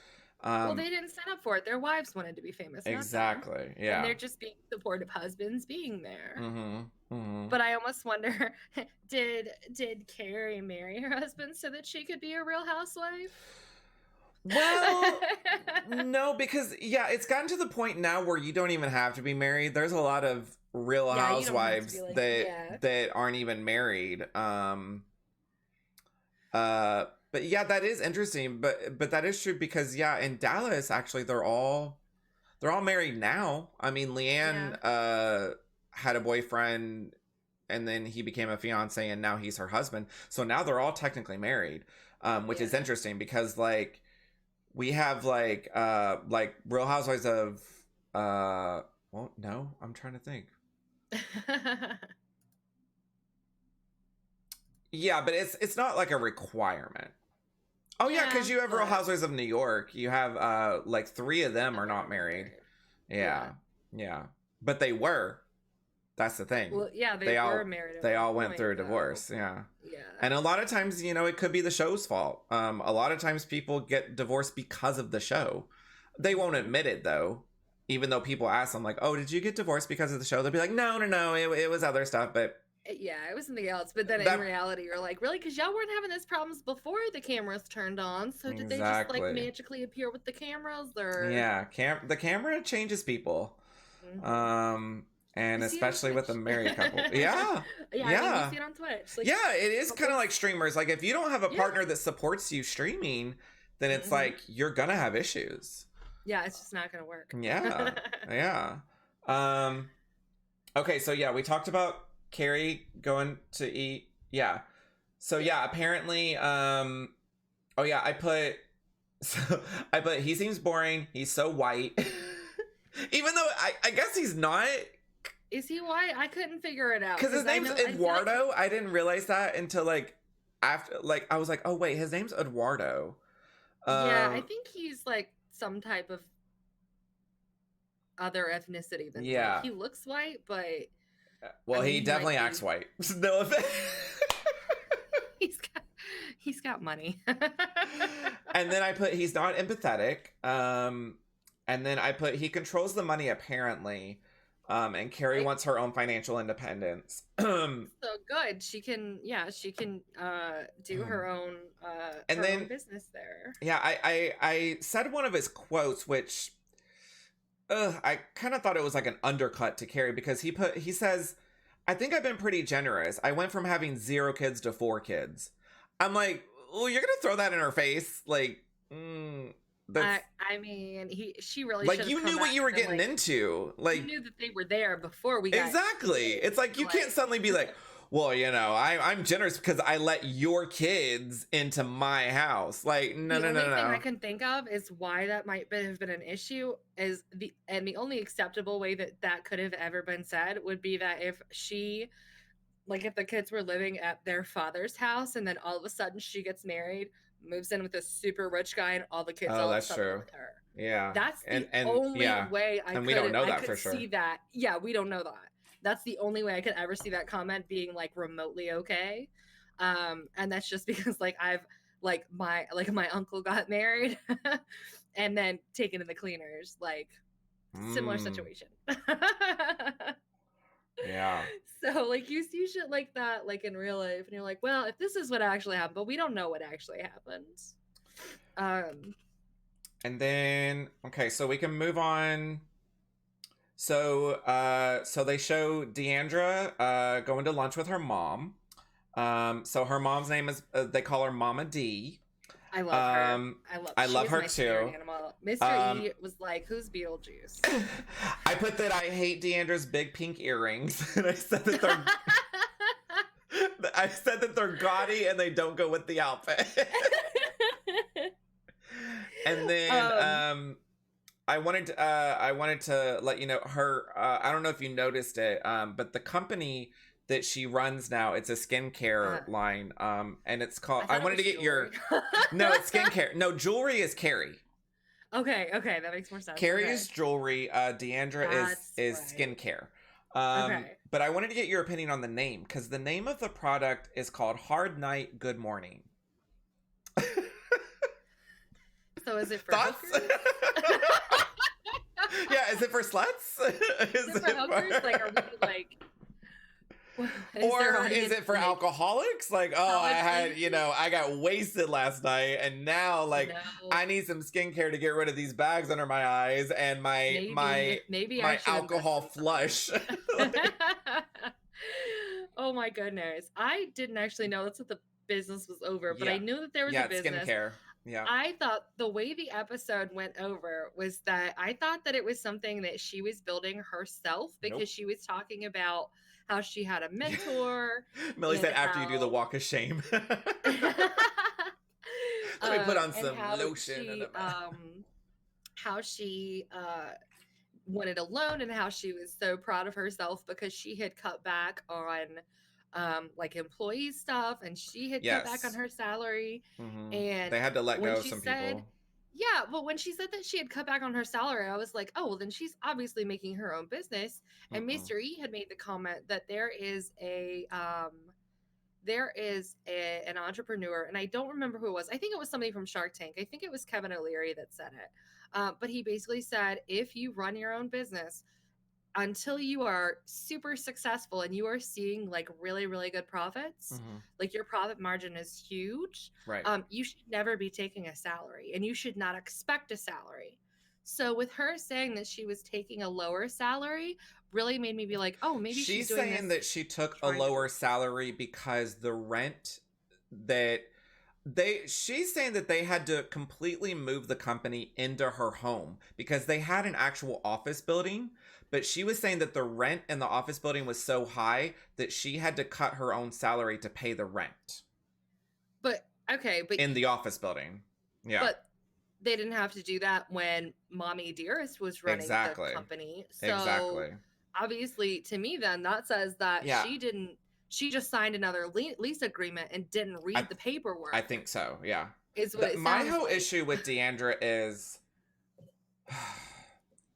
Well, they didn't sign up for it. Their wives wanted to be famous. Exactly. Yeah. And they're just being supportive husbands being there. But I almost wonder, did Carrie marry her husband so that she could be a real housewife? Well, no, because it's gotten to the point now where you don't even have to be married. There's a lot of real housewives that aren't even married. But yeah, that is interesting. But that is true because in Dallas actually they're all married now. I mean, Leanne had a boyfriend, and then he became a fiance, and now he's her husband. So now they're all technically married, which is interesting because like we have like Real Housewives of well, no, I'm trying to think. Yeah, but it's not like a requirement. Oh yeah, because you have Real Housewives of New York. You have like 3 of them are not married. Yeah. But they were. That's the thing. Well, yeah, they were married. They all went through a divorce. Yeah. And a lot of times, it could be the show's fault. A lot of times people get divorced because of the show. They won't admit it though. Even though people ask them like, "Oh, did you get divorced because of the show?" They'll be like, "No, it was other stuff." But yeah, it was something else. But then in reality, you're like, really? Because y'all weren't having those problems before the cameras turned on. So did they just like magically appear with the cameras? Or the camera changes people. And especially with a married couple. Yeah. I mean, you see it on Twitch. Like, it is kind of like streamers. Like if you don't have a partner that supports you streaming, then it's like you're gonna have issues. Yeah, it's just not gonna work. Yeah. Okay, so we talked about Carrie going to eat. Yeah. So apparently I put he seems boring. He's so white. Even though I guess he's not. Is he white? I couldn't figure it out. Because his name's Eduardo. I didn't realize that until like after I was like, oh wait, his name's Eduardo. I think he's like some type of other ethnicity than white. He looks white, but he definitely acts white. No offense. He's got money. And then I put he's not empathetic. And then I put he controls the money apparently. And Carrie wants her own financial independence. So good. She can do her own own business there. Yeah, I said one of his quotes, which I kind of thought it was like an undercut to Carrie because he says, I think I've been pretty generous. I went from having 0 kids to 4 kids. I'm like, oh, you're gonna throw that in her face? Like, that's I mean, she really should like, have you come knew what back you were and been getting like, into. you Like, knew that they were there before we got exactly. kids. It's like, you can't suddenly be like, well, you know, I'm generous because I let your kids into my house. Like, no, The no, no, only thing I no. can think of is why that might have been an issue is the only acceptable way that that could have ever been said would be that if she, like, if the kids were living at their father's house and then all of a sudden she gets married, moves in with a super rich guy, and all the kids Oh, all of a that's sudden live true. with her. Yeah. That's the And only yeah. way And we don't know I that could for sure. see that. Yeah, we don't know that. That's the only way I could ever see that comment being like remotely okay. And that's just because like I've like my uncle got married and then taken to the cleaners, like similar situation. Yeah. So like you see shit like that like in real life and you're like, well, if this is what actually happened, but we don't know what actually happened. And then, okay, so we can move on. So so they show Deandra going to lunch with her mom. So her mom's name is they call her Mama D. I love her. I She love is her my spirit too. animal. Mr. E was like, who's Beetlejuice? I put that I hate Deandra's big pink earrings, and I said that they're gaudy and they don't go with the outfit. And then I wanted to let you know her. I don't know if you noticed it, but the company that she runs now, it's a skincare line, and it's called. I wanted to get jewelry. No, it's skincare. No, jewelry is Carrie. Okay, that makes more sense. Carrie is jewelry. Deandra is right. skincare. Okay. But I wanted to get your opinion on the name because the name of the product is called Hard Night, Good Morning. So is it for Thoughts? hookers? Yeah, is it for sluts? Is it for hookers? Like, are we like? Or is it for alcoholics? Like, oh, I had, I got wasted last night, and now, like, I need some skincare to get rid of these bags under my eyes and my alcohol flush. Oh my goodness, I didn't actually know that's what the business was over, but I knew that there was a business. Skincare. Yeah. I thought the way the episode went over was that I thought that it was something that she was building herself because she was talking about how she had a mentor. Millie said after you do the walk of shame. Let me put on some lotion. How she wanted a loan and how she was so proud of herself because she had cut back on like employee stuff and she had cut back on her salary. Mm-hmm. And they had to let go of some people. Yeah, but when she said that she had cut back on her salary, I was like, oh, well, then she's obviously making her own business. And Mr. E had made the comment that there is an entrepreneur, and I don't remember who it was. I think it was somebody from Shark Tank. I think it was Kevin O'Leary that said it. But he basically said, if you run your own business, until you are super successful and you are seeing like really, really good profits, like your profit margin is huge, right? You should never be taking a salary and you should not expect a salary. So with her saying that she was taking a lower salary really made me be like, oh, maybe she's doing saying that she took a lower salary because the rent that she's saying that they had to completely move the company into her home because they had an actual office building. But she was saying that the rent in the office building was so high that she had to cut her own salary to pay the rent. But in the office building. Yeah. But they didn't have to do that when Mommy Dearest was running the company. So obviously to me then that says that she just signed another lease agreement and didn't read the paperwork. I think so, yeah. Is what my whole issue with Deandra is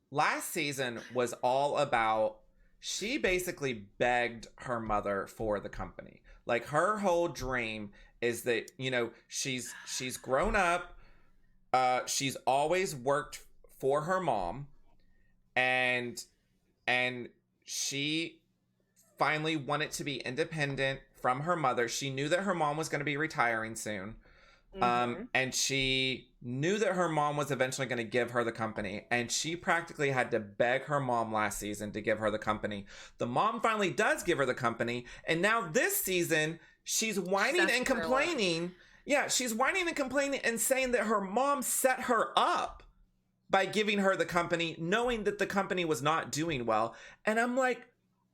last season was all about she basically begged her mother for the company. Like her whole dream is that, she's grown up, she's always worked for her mom, and she finally wanted to be independent from her mother. She knew that her mom was going to be retiring soon. And she knew that her mom was eventually going to give her the company, and she practically had to beg her mom last season to give her the company. The mom finally does give her the company, and now this season, she's whining and complaining. Yeah, she's whining and complaining and saying that her mom set her up by giving her the company, knowing that the company was not doing well. And I'm like,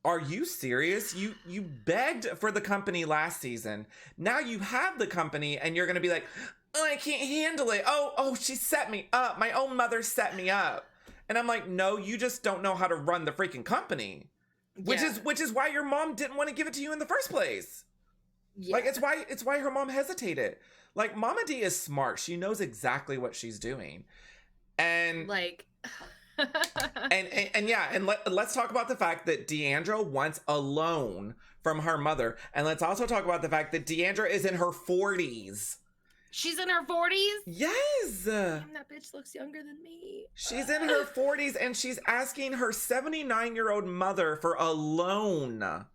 are you serious? You begged for the company last season. Now you have the company and you're going to be like, oh, I can't handle it. Oh, she set me up. My own mother set me up. And I'm like, no, you just don't know how to run the freaking company. Yeah. Which is why your mom didn't want to give it to you in the first place. Yeah. Like, it's why her mom hesitated. Like, Mama D is smart. She knows exactly what she's doing. And like and let's talk about the fact that Deandra wants a loan from her mother. And let's also talk about the fact that Deandra is in her 40s. She's in her 40s? Yes. Damn, that bitch looks younger than me. She's in her 40s and she's asking her 79-year-old mother for a loan. Are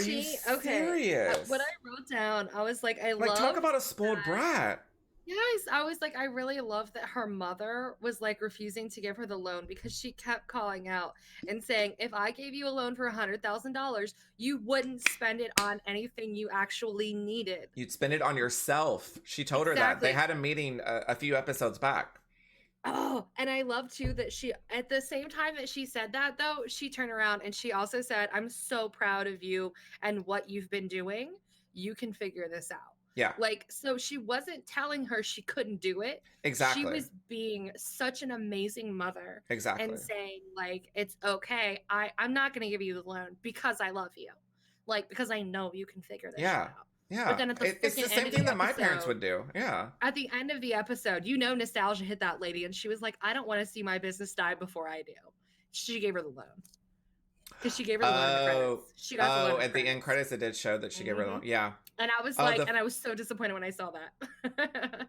you serious? What I wrote down, I was like, talk about a spoiled brat. Yes, I was like, I really love that her mother was like refusing to give her the loan because she kept calling out and saying, if I gave you a loan for $100,000, you wouldn't spend it on anything you actually needed. You'd spend it on yourself. She told her that. They had a meeting a few episodes back. Oh, and I love too that she, at the same time that she said that though, she turned around and she also said, I'm so proud of you and what you've been doing. You can figure this out. Yeah. Like, so she wasn't telling her she couldn't do it. Exactly. She was being such an amazing mother. Exactly. And saying, like, it's okay. I'm not going to give you the loan because I love you. Like, because I know you can figure this out. Yeah. But then at it's the same thing that my parents would do. Yeah. At the end of the episode, you know, nostalgia hit that lady and she was like, I don't want to see my business die before I do. She gave her the loan. Because she gave her the loan in the credits. She got the loan at the end credits, it did show that she gave her the loan. Yeah. And I was like, and I was so disappointed when I saw that.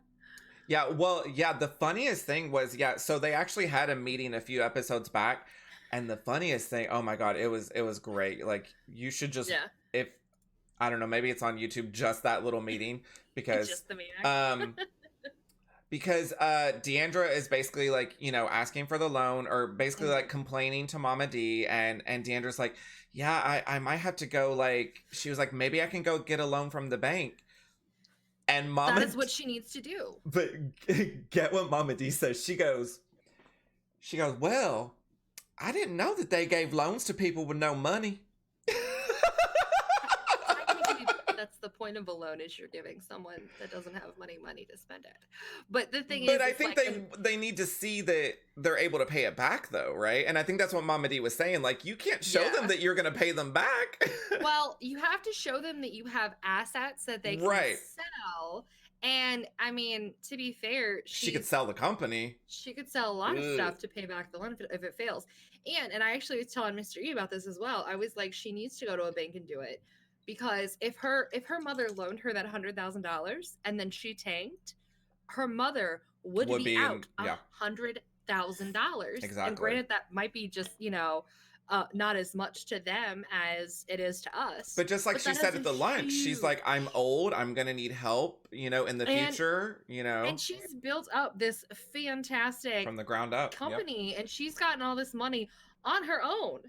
Yeah, well, yeah, the funniest thing was, so they actually had a meeting a few episodes back. And the funniest thing, oh my God, it was great. Like, you should just, if, I don't know, maybe it's on YouTube, just that little meeting. Because, just the meeting. because Deandra is basically like, you know, asking for the loan or basically like complaining to Mama D, and Deandra's like, yeah, I might have to go, like, she was like, maybe I can go get a loan from the bank. And Mama, that is what she needs to do. But get what Mama D says. She goes, well, I didn't know that they gave loans to people with no money. That's the point of a loan, is you're giving someone that doesn't have money to spend it. But the thing is, but I think they need to see that they're able to pay it back, though, right? And I think that's what Mama D was saying. Like, you can't show them that you're going to pay them back. Well, you have to show them that you have assets that they can sell. And I mean, to be fair, she could sell the company. She could sell a lot of stuff to pay back the loan if it fails. And I actually was telling Mr. E about this as well. I was like, she needs to go to a bank and do it. Because if her mother loaned her that $100,000 and then she tanked, her mother would be out $100,000. Exactly. And granted, that might be just, you know, not as much to them as it is to us. But just like she said at the lunch, she's like, I'm old, I'm gonna need help, you know, in the future, you know. And she's built up this fantastic from the ground up company, and she's gotten all this money on her own.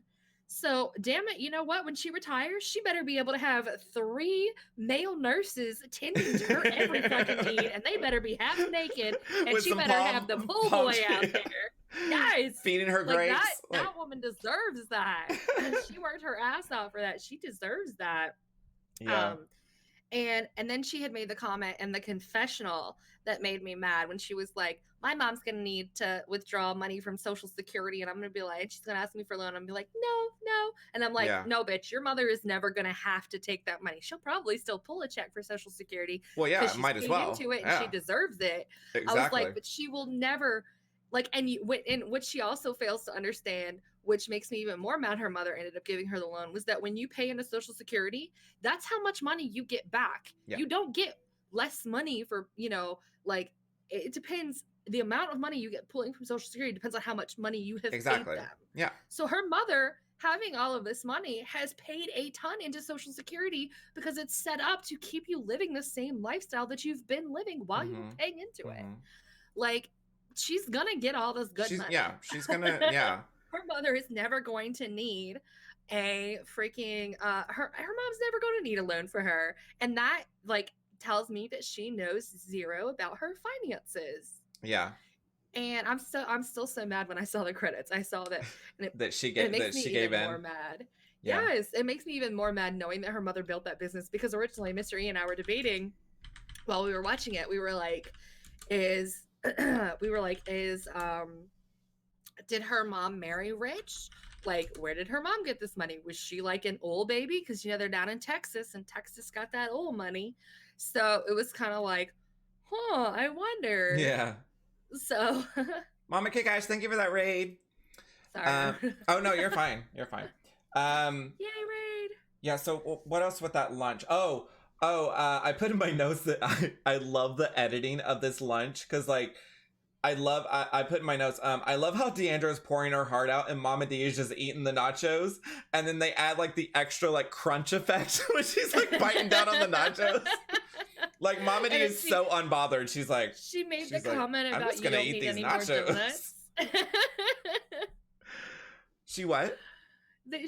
So, damn it, you know what? When she retires, she better be able to have 3 male nurses tending to her every fucking need, and they better be half naked, and she better have the pool boy out there. Guys, feeding her grapes. That woman deserves that. She worked her ass out for that. She deserves that. Yeah. And then she had made the comment in the confessional that made me mad when she was like, my mom's going to need to withdraw money from Social Security. And I'm going to be like, she's going to ask me for a loan. I'm going to be like, no. And I'm like, no, bitch, your mother is never going to have to take that money. She'll probably still pull a check for Social Security. Well, yeah, might as well. Into it and she deserves it. Exactly. I was like, but she will never, like, and what she also fails to understand, which makes me even more mad her mother ended up giving her the loan, was that when you pay into Social Security, that's how much money you get back. You don't get less money for, you know, like, it depends the amount of money you get pulling from Social Security depends on how much money you have Exactly. paid them. Yeah. So her mother, having all of this money, has paid a ton into Social Security because it's set up to keep you living the same lifestyle that you've been living while you were paying into it. Like, she's gonna get all this good money. Yeah, she's gonna, yeah. Her mother is never going to need a freaking, her mom's never going to need a loan for her. And that, like, tells me that she knows zero about her finances. Yeah. And I'm still so mad when I saw the credits. I saw that, and that she gave in. More mad. Yeah. Yes, it makes me even more mad knowing that her mother built that business, because originally Mr. E and I were debating while we were watching it. We were like, did her mom marry rich? Like, where did her mom get this money? Was she like an oil baby? Because, you know, they're down in Texas, and Texas got that oil money. So it was kind of like, I wonder. Yeah. So. Mama Kick Ash, thank you for that raid. Sorry. Oh, no, you're fine. You're fine. Yay, raid. Yeah, so what else with that lunch? I put in my notes that I love the editing of this lunch, because, like, I put in my notes, I love how Deandra's pouring her heart out and Mama D is just eating the nachos, and then they add, like, the extra, like, crunch effect when she's, like, biting down on the nachos. Like, Mama D is so unbothered. She's like, she made the comment about, I'm just gonna eat these nachos. She what?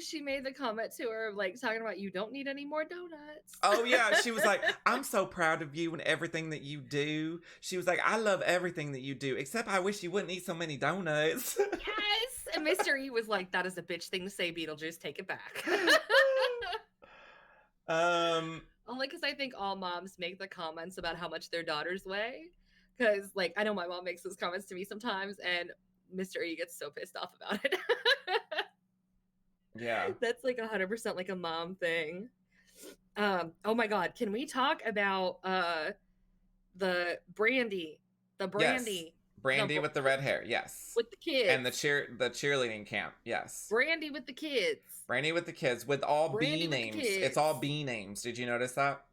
She made the comment to her, like, talking about, you don't need any more donuts. Oh, yeah. She was like, I'm so proud of you and everything that you do. She was like, I love everything that you do, except I wish you wouldn't eat so many donuts. Yes. And Mr. E was like, that is a bitch thing to say, Beetlejuice. Take it back. Only because I think all moms make the comments about how much their daughters weigh. Because, like, I know my mom makes those comments to me sometimes, and Mr. E gets so pissed off about it. Yeah. That's like 100% like a mom thing. Oh my God. Can we talk about the Brandy? The Brandy. Yes. Brandy with the red hair, yes. With the kids. And the cheerleading camp, yes. Brandy with the kids. Brandy with the kids, with all B names. It's all B names. Did you notice that?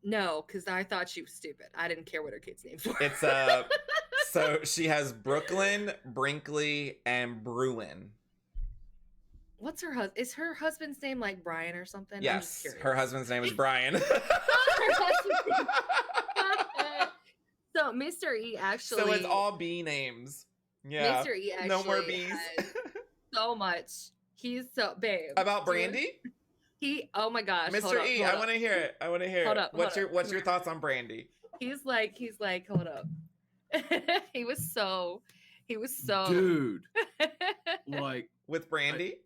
No, because I thought she was stupid. I didn't care what her kids' names were. It's so she has Brooklyn, Brinkley, and Bruin. What's her husband? Is her husband's name like Brian or something? Yes, her husband's name is Brian. So Mr. E actually. So it's all B names. Yeah. Mr. E actually. No more B's. So much. He's so babe. About Brandy? Oh my gosh. Mr. E, I want to hear it. Hold up. What's your thoughts on Brandy? He's like, hold up. He was so. Dude. Like, with Brandy?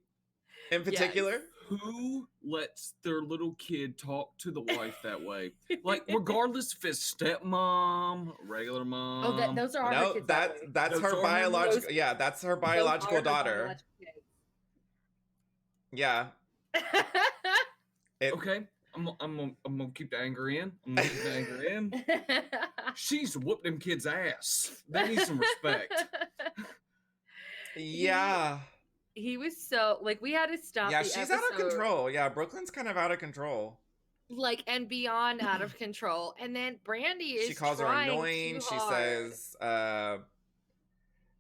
In particular? Yes. Who lets their little kid talk to the wife that way? Like, regardless if it's stepmom, regular mom. Oh, those are our kids. That's her biological. Yeah, that's her biological daughter. Yeah. Okay, I'm gonna keep the anger in. She's whooped them kids' ass. They need some respect. Yeah. He was so, like, we had to stop. Yeah, she's out of control. Yeah, Brooklyn's kind of out of control. Like, and beyond out of control. And then Brandy is. She calls her annoying. She says,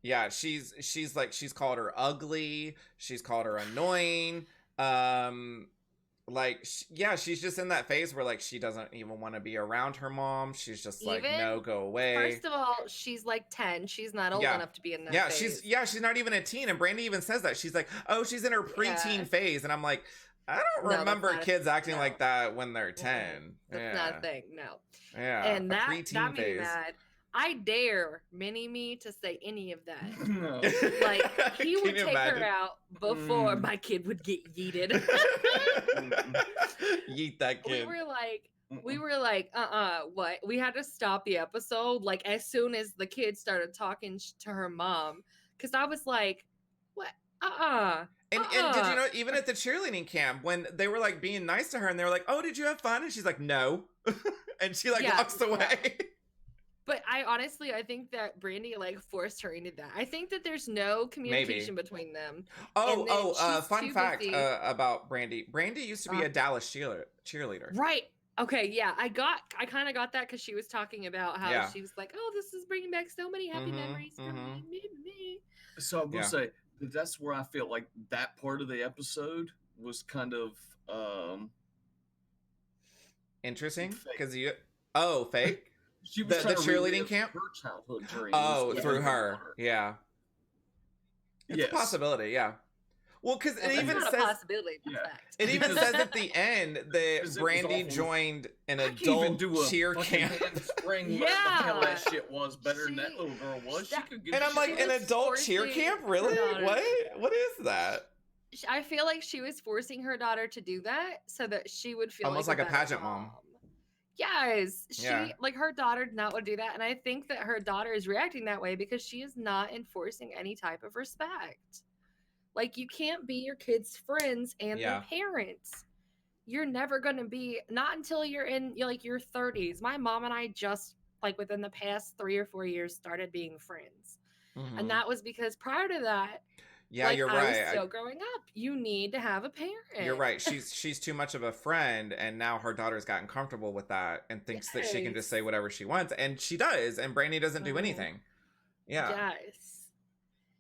yeah, she's like, she's called her ugly. She's called her annoying. Like, yeah, she's just in that phase where, like, she doesn't even want to be around her mom. She's just like, no, go away. First of all, she's like 10. She's not old enough to be in that phase. She's not even a teen. And Brandy even says that. She's like, oh, she's in her preteen phase. And I'm like, I don't remember kids acting like that when they're 10. That's not a thing, no. Yeah, and that made me mad. I dare Mini-Me to say any of that. No. Like, he would take her out before my kid would get yeeted. Yeet that kid. We were like, what? We had to stop the episode, like, as soon as the kid started talking to her mom. Because I was like, what? And did you know, even at the cheerleading camp, when they were, like, being nice to her, and they were like, oh, did you have fun? And she's like, no. And she, like, walks away. But I think that Brandy, like, forced her into that. I think that there's no communication between them. Fun fact about Brandy. Brandy used to be a Dallas cheerleader. Right. Okay, yeah, I kind of got that because she was talking about how Yeah. she was like, "Oh, this is bringing back so many happy Mhm, memories for mhm. me." So I will Yeah. say that's where I feel like that part of the episode was kind of Interesting, fake. because fake. She was The trying to cheerleading relive camp. her childhood dreams. Oh, with through her. daughter. Yeah. It's a Yes. possibility. Yeah. Well, because Well, it that's even not says a possibility. That's Yeah. fact. it even Because- says at the end Because that it was Brandy awful. joined an I can't even adult do a cheer fucking camp. handspring. What the hell that Yeah. shit was better than that She- little girl was. She that- could get And I'm like, She an was adult cheer forcing camp? her Really? daughter. What is that? I feel like she was forcing her daughter to do that so that she would feel Almost like like a better pageant mom. Yes, Yeah. like her daughter did not want to do that, and I think that her daughter is reacting that way because she is not enforcing any type of respect. Like you can't be your kids' friends and Yeah. their parents. You're never going to be, not until you're in like your 30s. My mom and I just like within the past 3 or 4 years started being friends. Mhm. And that was because prior to that, Yeah, like you're I right. was still growing up. You need to have a parent. You're right. She's too much of a friend, and now her daughter's gotten comfortable with that and thinks that she can just say Yes. whatever she wants, and she does. And Brandy doesn't do Mhm. anything. Yeah. Yes.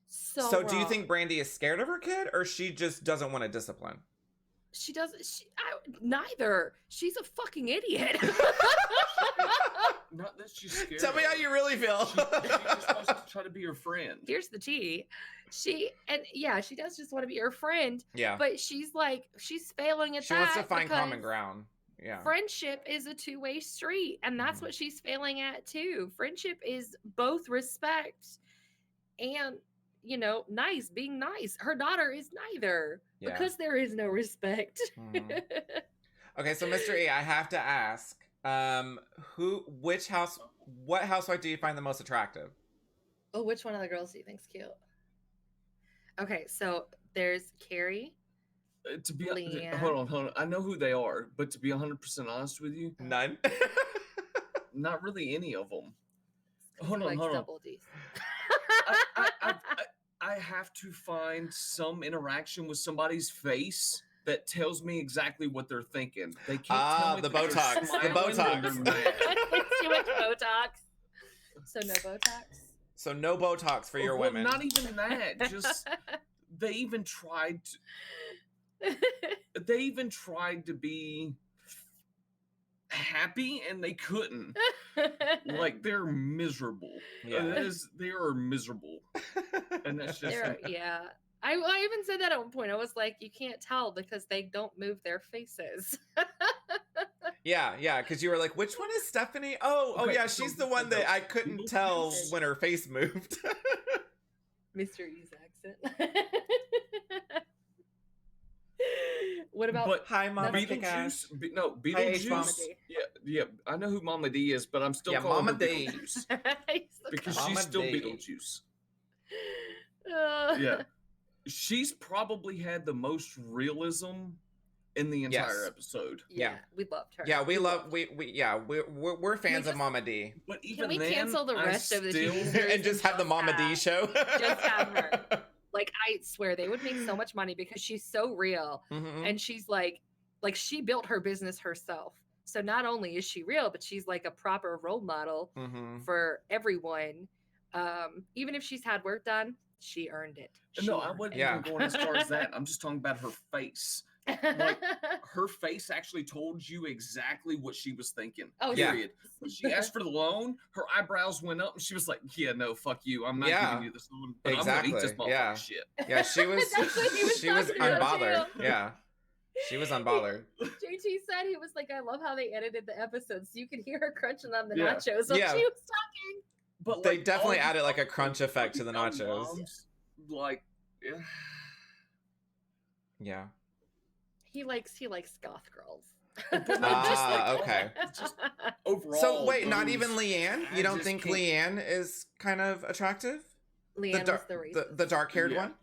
So, So do you wrong. think Brandy is scared of her kid, or she just doesn't want to discipline? She doesn't? Neither. She's a fucking idiot. Not that she's scared. Tell me how you really feel. She just wants to try to be your friend. Here's the tea. She does just want to be your friend, Yeah. but she's failing at She that. wants to find common because ground. Yeah. Friendship is a two-way street, and that's Mhm. what she's failing at too. Friendship is both respect and nice, being nice. Her daughter is neither Yeah. because there is no respect. Mhm. Okay, so Mr. E, I have to ask, what housewife do you find the most attractive? Oh, which one of the girls do you think's cute? Okay, so there's Carrie. To be Leanne. hold on. I know who they are, but to be 100% honest with you, None. not really any of them. He Hold on, likes hold on. double Ds. I have to find some interaction with somebody's face that tells me exactly what they're thinking. They can't tell me the that they're Botox, the smiling or Botox. they're mad. It's too much Botox. So no Botox. So no Botox for your Well, women. Not even that. Just they even tried to be happy and they couldn't. Like they're miserable. Yeah. They are miserable. And that's just Yeah. I even said that at one point. I was like, you can't tell because they don't move their faces. Yeah, because you were like, which one is Stephanie? Oh, Okay, yeah, so she's the one that I couldn't tell Beetlejuice- when her face moved. Mr. E's accent. What about But Hi, Mama That's Kick-Ass. Beetlejuice. Mama D. Yeah. I know who Mama D is, but I'm still Yeah, calling Mama her D. Beetlejuice He's so because Mama she's still D. Beetlejuice. cool. Yeah, she's probably had the most realism in the entire Yes. episode. Yeah, Yeah. we loved her. Yeah, we're fans just- of Mama D. But even we then, cancel the I rest of the still- TV series? And just have the Mama D show. Just have her. Like I swear they would make so much money because she's so real, Mhm. and she's like she built her business herself. So not only is she real, but she's like a proper role model Mhm. for everyone. Even if she's had work done, she earned it. No, I wasn't Yeah. even going as far as that. I'm just talking about her face. like, Her face actually told you exactly what she was thinking. oh Yeah. Period. When she asked for the loan, her eyebrows went up and she was like, yeah, no, fuck you. I'm not Yeah. giving you this loan. But I'm Exactly. gonna eat this motherfucking Yeah. shit. Yeah, she was That's what he was she was talking about, unbothered. too. Yeah. She was unbothered. JT said he was like, I love how they edited the episodes. So you could hear her crunching on the Yeah. nachos while Yeah. she was talking. But They like, definitely all added like a fucking crunch effect to the young nachos. moms, like, Yeah. He likes goth girls. but not just like okay. just overall. So wait, not those- even Leanne? I You don't just think can't- Leanne is kind of attractive? Leanne was the racist. The dark-haired Yeah. one?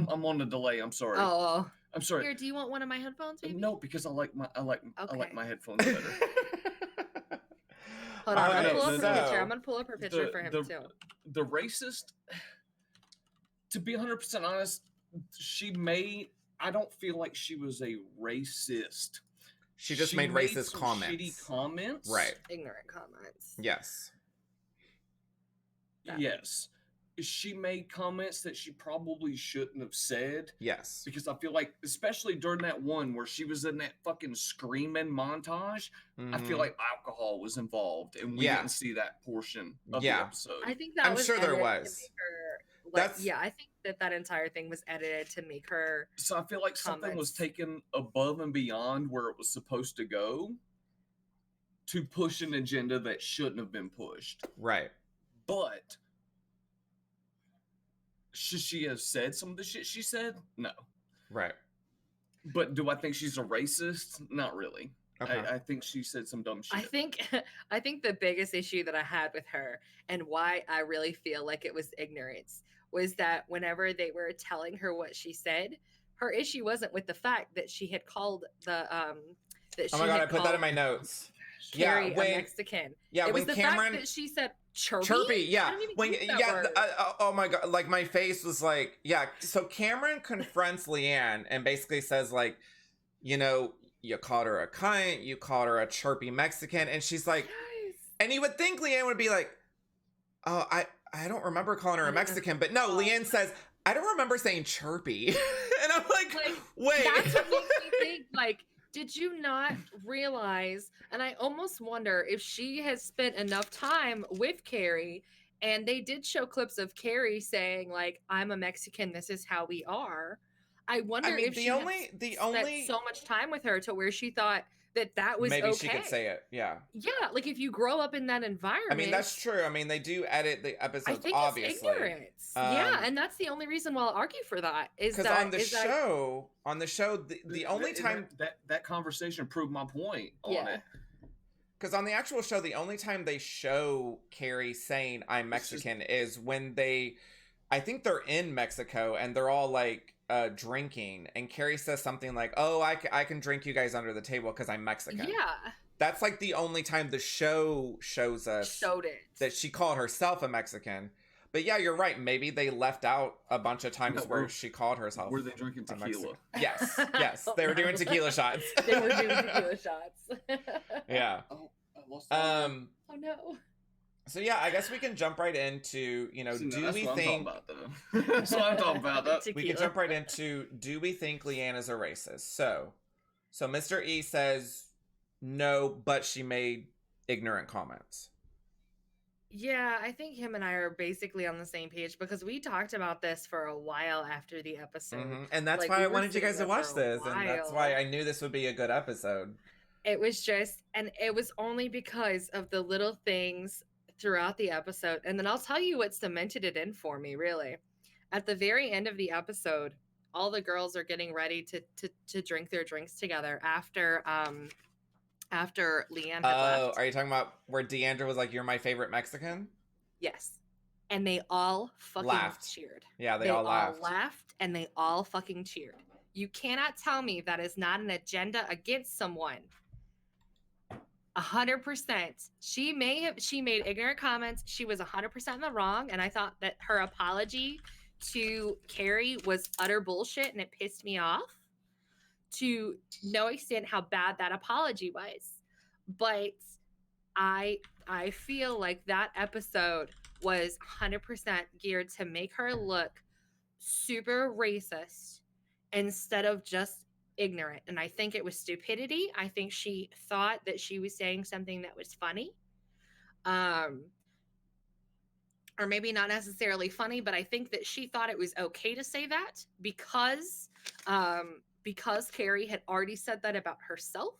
I'm on the delay. I'm sorry. Oh, I'm sorry. here. Do you want one of my headphones, baby? No, because I like my Okay. headphones better. Hold on. All I'm right, gonna pull up her so- picture. I'm gonna pull up her picture for him too. The racist, to be 100% honest, I don't feel like she was a racist. She just made racist some comments. Shitty comments. Right. Ignorant comments. Yes. Yes. She made comments that she probably shouldn't have said. Yes. Because I feel like, especially during that one where she was in that fucking screaming montage, I feel like alcohol was involved, and we didn't see that portion of the episode. I think that I'm was sure there edited was. to make her, like, I think that entire thing was edited to make her. So I feel like something was taken above and beyond where it was supposed to go to push an agenda that shouldn't have been pushed. Right. But should she have said some of the shit she said? No. Right. But do I think she's a racist? Not really. Okay. I think she said some dumb shit. I think the biggest issue that I had with her and why I really feel like it was ignorance was that whenever they were telling her what she said, her issue wasn't with the fact that she had called the that she Oh my god, had I put that in my notes. Carrie a Mexican. Yeah, it when was the Cameron fact that she said chirpy. Chirpy, yeah. When Oh my god, like my face was like, yeah. So Cameron confronts Leanne and basically says like, you know, you called her a cunt, you called her a chirpy Mexican, and she's like, and you would think Leanne would be like, oh, I don't remember calling her a Mexican, but no, Leanne says, I don't remember saying chirpy, and I'm like wait. That's what makes me think like. Did you not realize, and I almost wonder if she has spent enough time with Carrie, and they did show clips of Carrie saying, like, I'm a Mexican, this is how we are. I wonder if she spent so much time with her to where she thought that was maybe okay. she could say it, yeah. Yeah, like if you grow up in that environment. I mean, that's true. I mean, they do edit the episodes, I think obviously. It's ignorance. Yeah, and that's the only reason why I'll argue for that. Because on the show, the only time that conversation proved my point on it. Because on the actual show, the only time they show Carrie saying I'm Mexican is when I think they're in Mexico and they're all like drinking, and Carrie says something like, oh, I can drink you guys under the table because I'm Mexican. Yeah. That's like the only time the show shows us that she called herself a Mexican. But yeah, you're right. Maybe they left out a bunch of times where she called herself. Were they drinking tequila? Yes, they were doing tequila shots. They were doing tequila shots. Yeah. Oh no. So yeah, I guess we can jump right into, you know, do we think... That's what I'm talking about. We can jump right into, do we think Leanne is a racist? So Mr. E says no, but she made ignorant comments. Yeah, I think him and I are basically on the same page because we talked about this for a while after the episode. And that's why I wanted you guys to watch this. And that's why I knew this would be a good episode. It was just, and it was only because of the little things throughout the episode. And then I'll tell you what cemented it in for me, really. At the very end of the episode, all the girls are getting ready to drink their drinks together after Leanne had left. Are you talking about where Deandra was like, you're my favorite Mexican? Yes. And they all fucking cheered. Yeah, they all laughed. And they all fucking cheered. You cannot tell me that is not an agenda against someone. 100%. She made ignorant comments. She was 100% in the wrong. And I thought that her apology to Carrie was utter bullshit and it pissed me off to no extent how bad that apology was. But I feel like that episode was 100% geared to make her look super racist instead of just ignorant. And I think it was stupidity. I think she thought that she was saying something that was funny. Or maybe not necessarily funny, but I think that she thought it was okay to say that because Carrie had already said that about herself.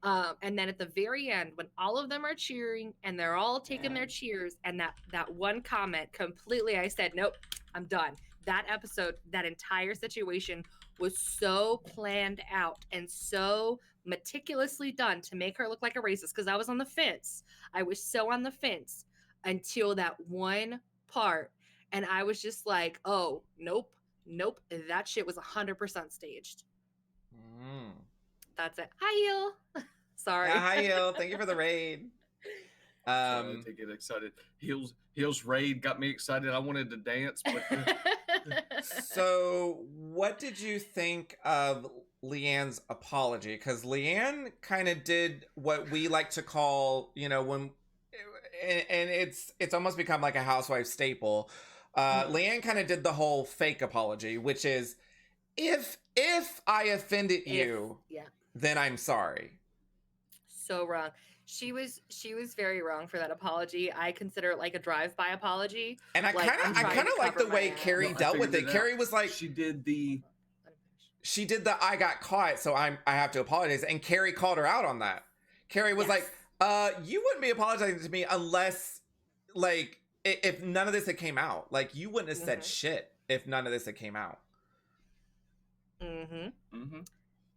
And then at the very end, when all of them are cheering and they're all taking their cheers, and that one comment completely, I said, nope, I'm done. That episode, that entire situation was so planned out and so meticulously done to make her look like a racist, because I was on the fence. I was so on the fence until that one part. And I was just like, oh, nope. That shit was 100% staged. That's it. Hi, Heel. Sorry. Yeah, hi, Heel. Thank you for the raid. To get excited. Heel's raid got me excited. I wanted to dance. But So what did you think of Leanne's apology, because Leanne kind of did what we like to call, you know, when, and it's almost become like a housewife staple. Leanne kind of did the whole fake apology, which is, if I offended you, then I'm sorry. So wrong. She was very wrong for that apology. I consider it like a drive-by apology. And I kind of like the way Carrie dealt with it. Carrie was like, she did the I got caught, so I have to apologize. And Carrie called her out on that. Carrie was like, you wouldn't be apologizing to me unless, like, if none of this had came out. Like, you wouldn't have said shit if none of this had came out.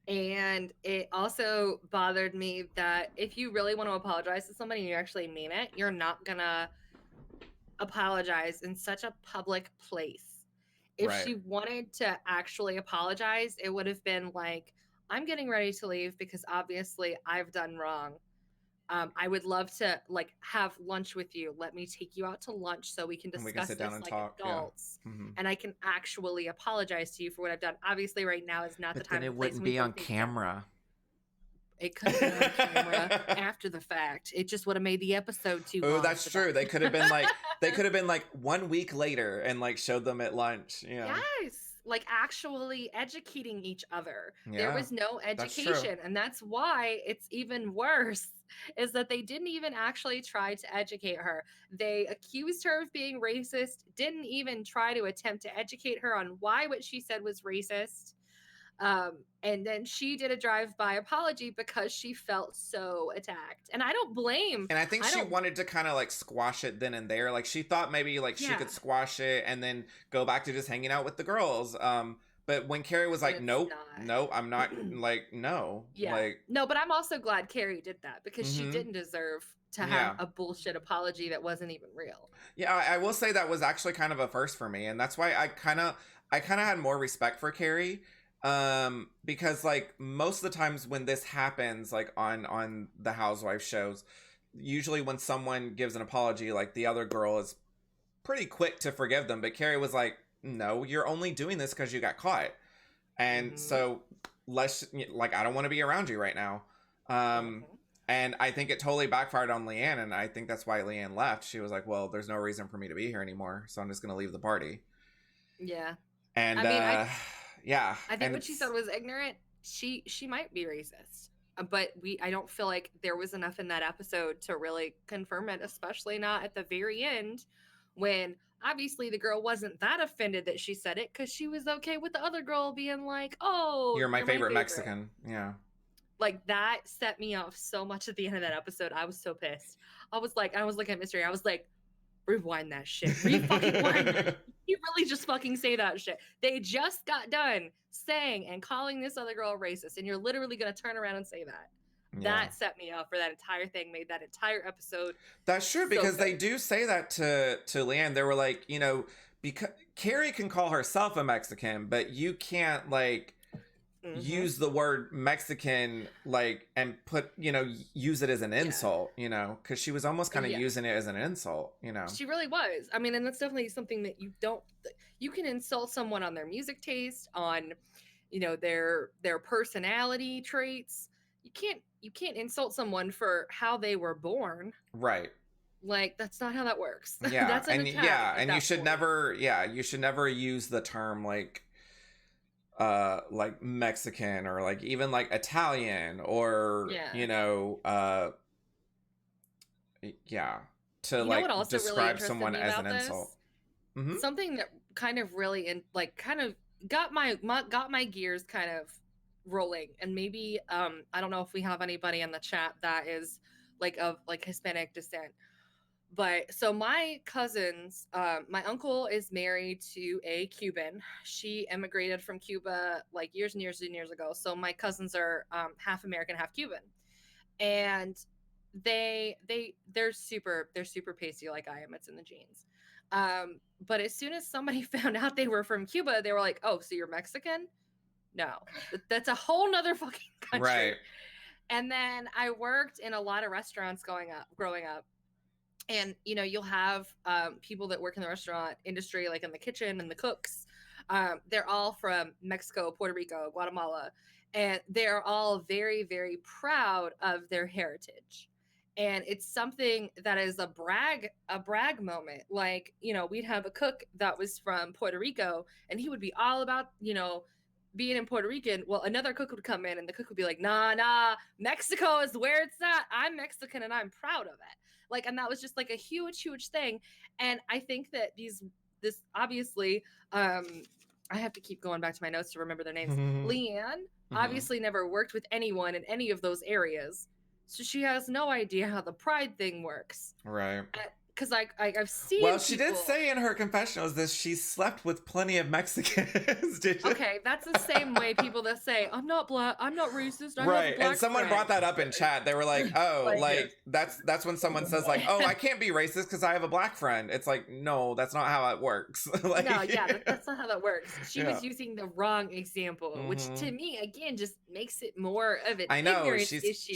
And it also bothered me that if you really want to apologize to somebody and you actually mean it, you're not gonna apologize in such a public place. If she wanted to actually apologize, it would have been like, I'm getting ready to leave because obviously I've done wrong. I would love to like have lunch with you. Let me take you out to lunch so we can discuss this like adults, and I can actually apologize to you for what I've done. Obviously, right now is not the time. Then it wouldn't be on camera. It could be on camera after the fact. It just would have made the episode too long. Oh, that's true. They could have been like 1 week later and like showed them at lunch. Yeah. Yes. Like actually educating each other. There was no education. And that's why it's even worse, is that they didn't even actually try to educate her. They accused her of being racist, didn't even try to attempt to educate her on why what she said was racist. And then she did a drive-by apology because she felt so attacked. And I don't blame. And I think she wanted to kind of like squash it then and there. Like she thought maybe like she could squash it and then go back to just hanging out with the girls. But when Carrie was like, nope, I'm not, like, no. Yeah. Like, no, but I'm also glad Carrie did that because she didn't deserve to have a bullshit apology that wasn't even real. Yeah, I will say that was actually kind of a first for me. And that's why I kind of had more respect for Carrie. Because like most of the times when this happens, like on the Housewives shows, usually when someone gives an apology, like the other girl is pretty quick to forgive them. But Carrie was like, no, you're only doing this because you got caught. And so I don't want to be around you right now. And I think it totally backfired on Leanne. And I think that's why Leanne left. She was like, well, there's no reason for me to be here anymore. So I'm just going to leave the party. Yeah. And, yeah. I think what she said was ignorant. She might be racist. But I don't feel like there was enough in that episode to really confirm it, especially not at the very end when obviously the girl wasn't that offended that she said it because she was okay with the other girl being like, oh, you're my favorite Mexican. Yeah. Like that set me off so much at the end of that episode. I was so pissed. I was looking at Mystery. I was like, rewind that shit. Rewind that. You really just fucking say that shit. They just got done saying and calling this other girl a racist, and you're literally gonna turn around and say that. Yeah. That set me off for that entire thing, made that entire episode. That's true, because they do say that to Leanne. They were like, you know, because Carrie can call herself a Mexican, but you can't like use the word Mexican like and put, you know, use it as an insult, you know, because she was almost kind of using it as an insult, you know. She really was. I mean, and that's definitely something that you can insult someone on their music taste, on, you know, their personality traits. You can't insult someone for how they were born. Right. Like that's not how that works. Yeah. That's an attack and you should never use the term like Mexican or like even like Italian or you know to like describe someone as an insult. Something that kind of really got my gears kind of rolling, and maybe I don't know if we have anybody in the chat that is like of like Hispanic descent, but so my cousins, my uncle is married to a Cuban. She immigrated from Cuba like years and years and years ago. So my cousins are half American, half Cuban, and they're super pasty like I am. It's in the genes. But as soon as somebody found out they were from Cuba, they were like, "Oh, so you're Mexican?" No, that's a whole nother fucking country. Right. And then I worked in a lot of restaurants growing up. And, you know, you'll have people that work in the restaurant industry, like in the kitchen and the cooks. They're all from Mexico, Puerto Rico, Guatemala. and they're all very, very proud of their heritage. And it's something that is a brag moment. Like, you know, we'd have a cook that was from Puerto Rico, and he would be all about, you know, being in Puerto Rican. Well, another cook would come in, and the cook would be like, nah, Mexico is where it's at. I'm Mexican and I'm proud of it. Like, and that was just like a huge thing. And I think that this obviously, I have to keep going back to my notes to remember their names. Leanne obviously never worked with anyone in any of those areas, so she has no idea how the pride thing works. Right. Because I've seen. Well, she did say in her confessionals that she slept with plenty of Mexicans. Did you? Okay, that's the same way people that say I'm not black, I'm not racist. I have a black And someone friend. brought that up in chat. They were like, "Oh, like that's when someone says like, oh, I can't be racist because I have a black friend." It's like, no, that's not how it works. Like, no, that's not how that works. She was using the wrong example, which to me again just makes it more of an ignorance issue.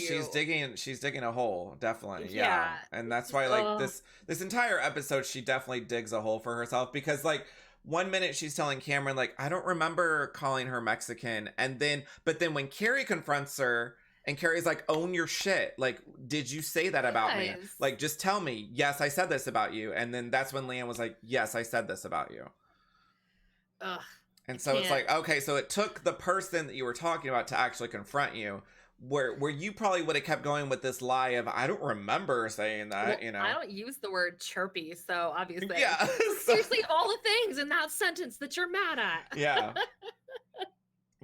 She's digging a hole, definitely. Yeah. And that's why like this entire episode she definitely digs a hole for herself, because like one minute she's telling Cameron like, I don't remember calling her Mexican, but then when Carrie confronts her and Carrie's like, own your shit, like, did you say that about me? Like, just tell me, yes, I said this about you. And then that's when Leanne was like, yes, I said this about you. Ugh, and so it's like, okay, so it took the person that you were talking about to actually confront you, where you probably would have kept going with this lie of, I don't remember saying that, well, you know. I don't use the word chirpy, so obviously. Yeah. Seriously, of all the things in that sentence that you're mad at. Yeah.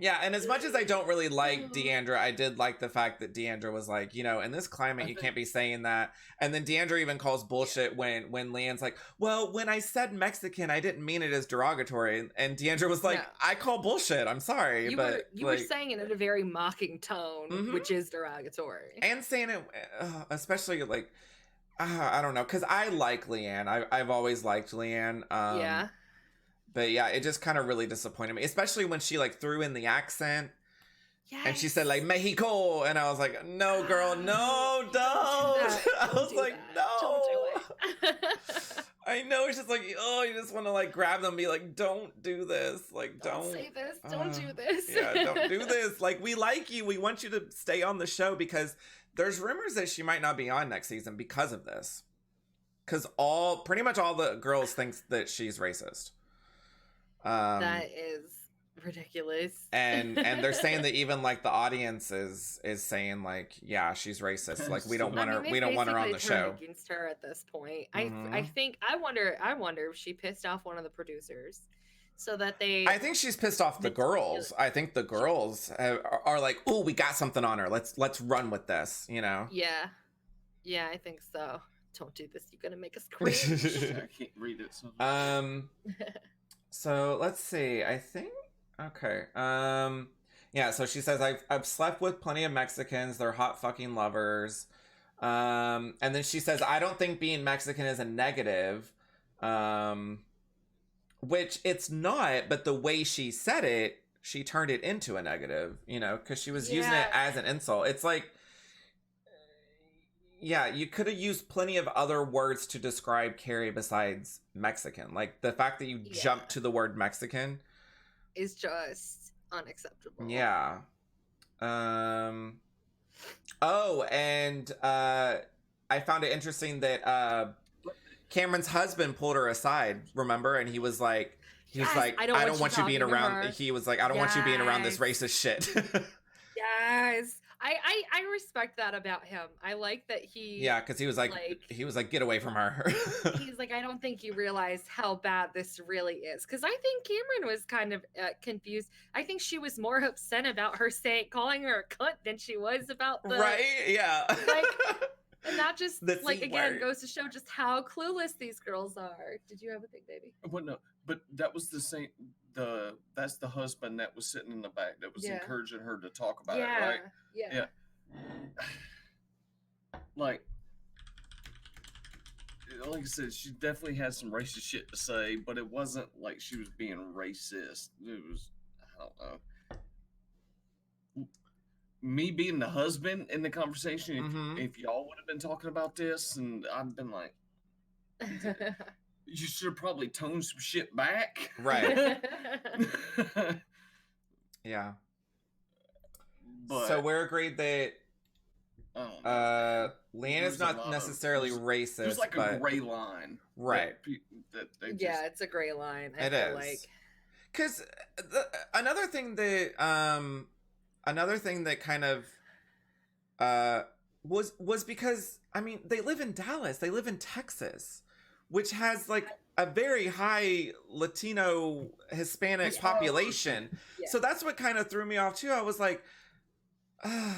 Yeah, and as much as I don't really like Deandra, I did like the fact that Deandra was like, you know, in this climate, you can't be saying that. And then Deandra even calls bullshit when Leanne's like, well, when I said Mexican, I didn't mean it as derogatory. And Deandra was like, I call bullshit. I'm sorry. You were saying it in a very mocking tone, which is derogatory. And saying it, especially like, I don't know, because I like Leanne. I've always liked Leanne. Yeah. But yeah, it just kind of really disappointed me, especially when she like threw in the accent. Yes. And she said like Mexico, and I was like, no, girl, no, don't. I was like, no. Don't do it. I know, it's just like, oh, you just want to like grab them and be like, don't do this. Like, don't say this. Don't do this. Yeah, don't do this. Like, we like you. We want you to stay on the show, because there's rumors that she might not be on next season because of this. Because pretty much all the girls think that she's racist. That is ridiculous. and they're saying that even like the audience is saying like, yeah, she's racist. Like, we don't want her. We don't want her on the show. Against her at this point, I wonder if she pissed off one of the producers, so that they. I think she's pissed off the girls. I think the girls are like, oh, we got something on her. Let's run with this. You know. Yeah, I think so. Don't do this. You're gonna make us cringe. I can't read it. So. So let's see. I think okay. Yeah. So she says I've slept with plenty of Mexicans. They're hot fucking lovers. And then she says I don't think being Mexican is a negative. Which it's not. But the way she said it, she turned it into a negative. You know, because she was using it as an insult. It's like. Yeah, you could have used plenty of other words to describe Carrie besides Mexican. Like, the fact that you jumped to the word Mexican is just unacceptable. Yeah. Oh, and I found it interesting that Cameron's husband pulled her aside, remember? And he was like, I don't want you being around. He was like, I don't want you being around this racist shit. Yes. I respect that about him. I like that he. Yeah, because he was like, get away from her. He's like, I don't think you realize how bad this really is. Because I think Cameron was kind of confused. I think she was more upset about her calling her a cunt than she was about the. Right? Yeah. Like, and that just like again goes to show just how clueless these girls are. Did you have a thing, baby? Well, no, but that was the same. That's the husband that was sitting in the back that was encouraging her to talk about it, right? Yeah. Like I said, she definitely had some racist shit to say, but it wasn't like she was being racist. It was, I don't know. Me being the husband in the conversation, if y'all would have been talking about this, and I've been like, you should have probably toned some shit back. Right. Yeah. But So we're agreed that I don't know. Leanne There's is a not lot of- necessarily racist, There's like but a gray line, right. That they just, Yeah, it's a gray line. I It feel is. like. Because another thing that kind of was because, I mean, they live in Dallas, they live in Texas, which has like a very high Latino Hispanic population. Yeah. So that's what kind of threw me off too. I was like, and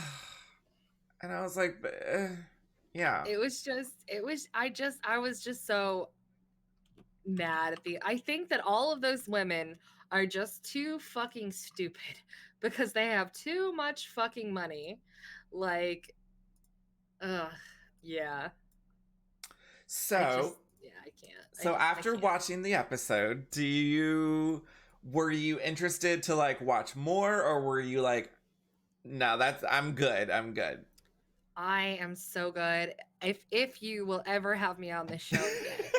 I was like, yeah. I was just so mad at I think that all of those women are just too fucking stupid because they have too much fucking money. Like, yeah. So, I can't. So after watching the episode, were you interested to like watch more, or were you like, no, I'm good. I am so good. If you will ever have me on this show again,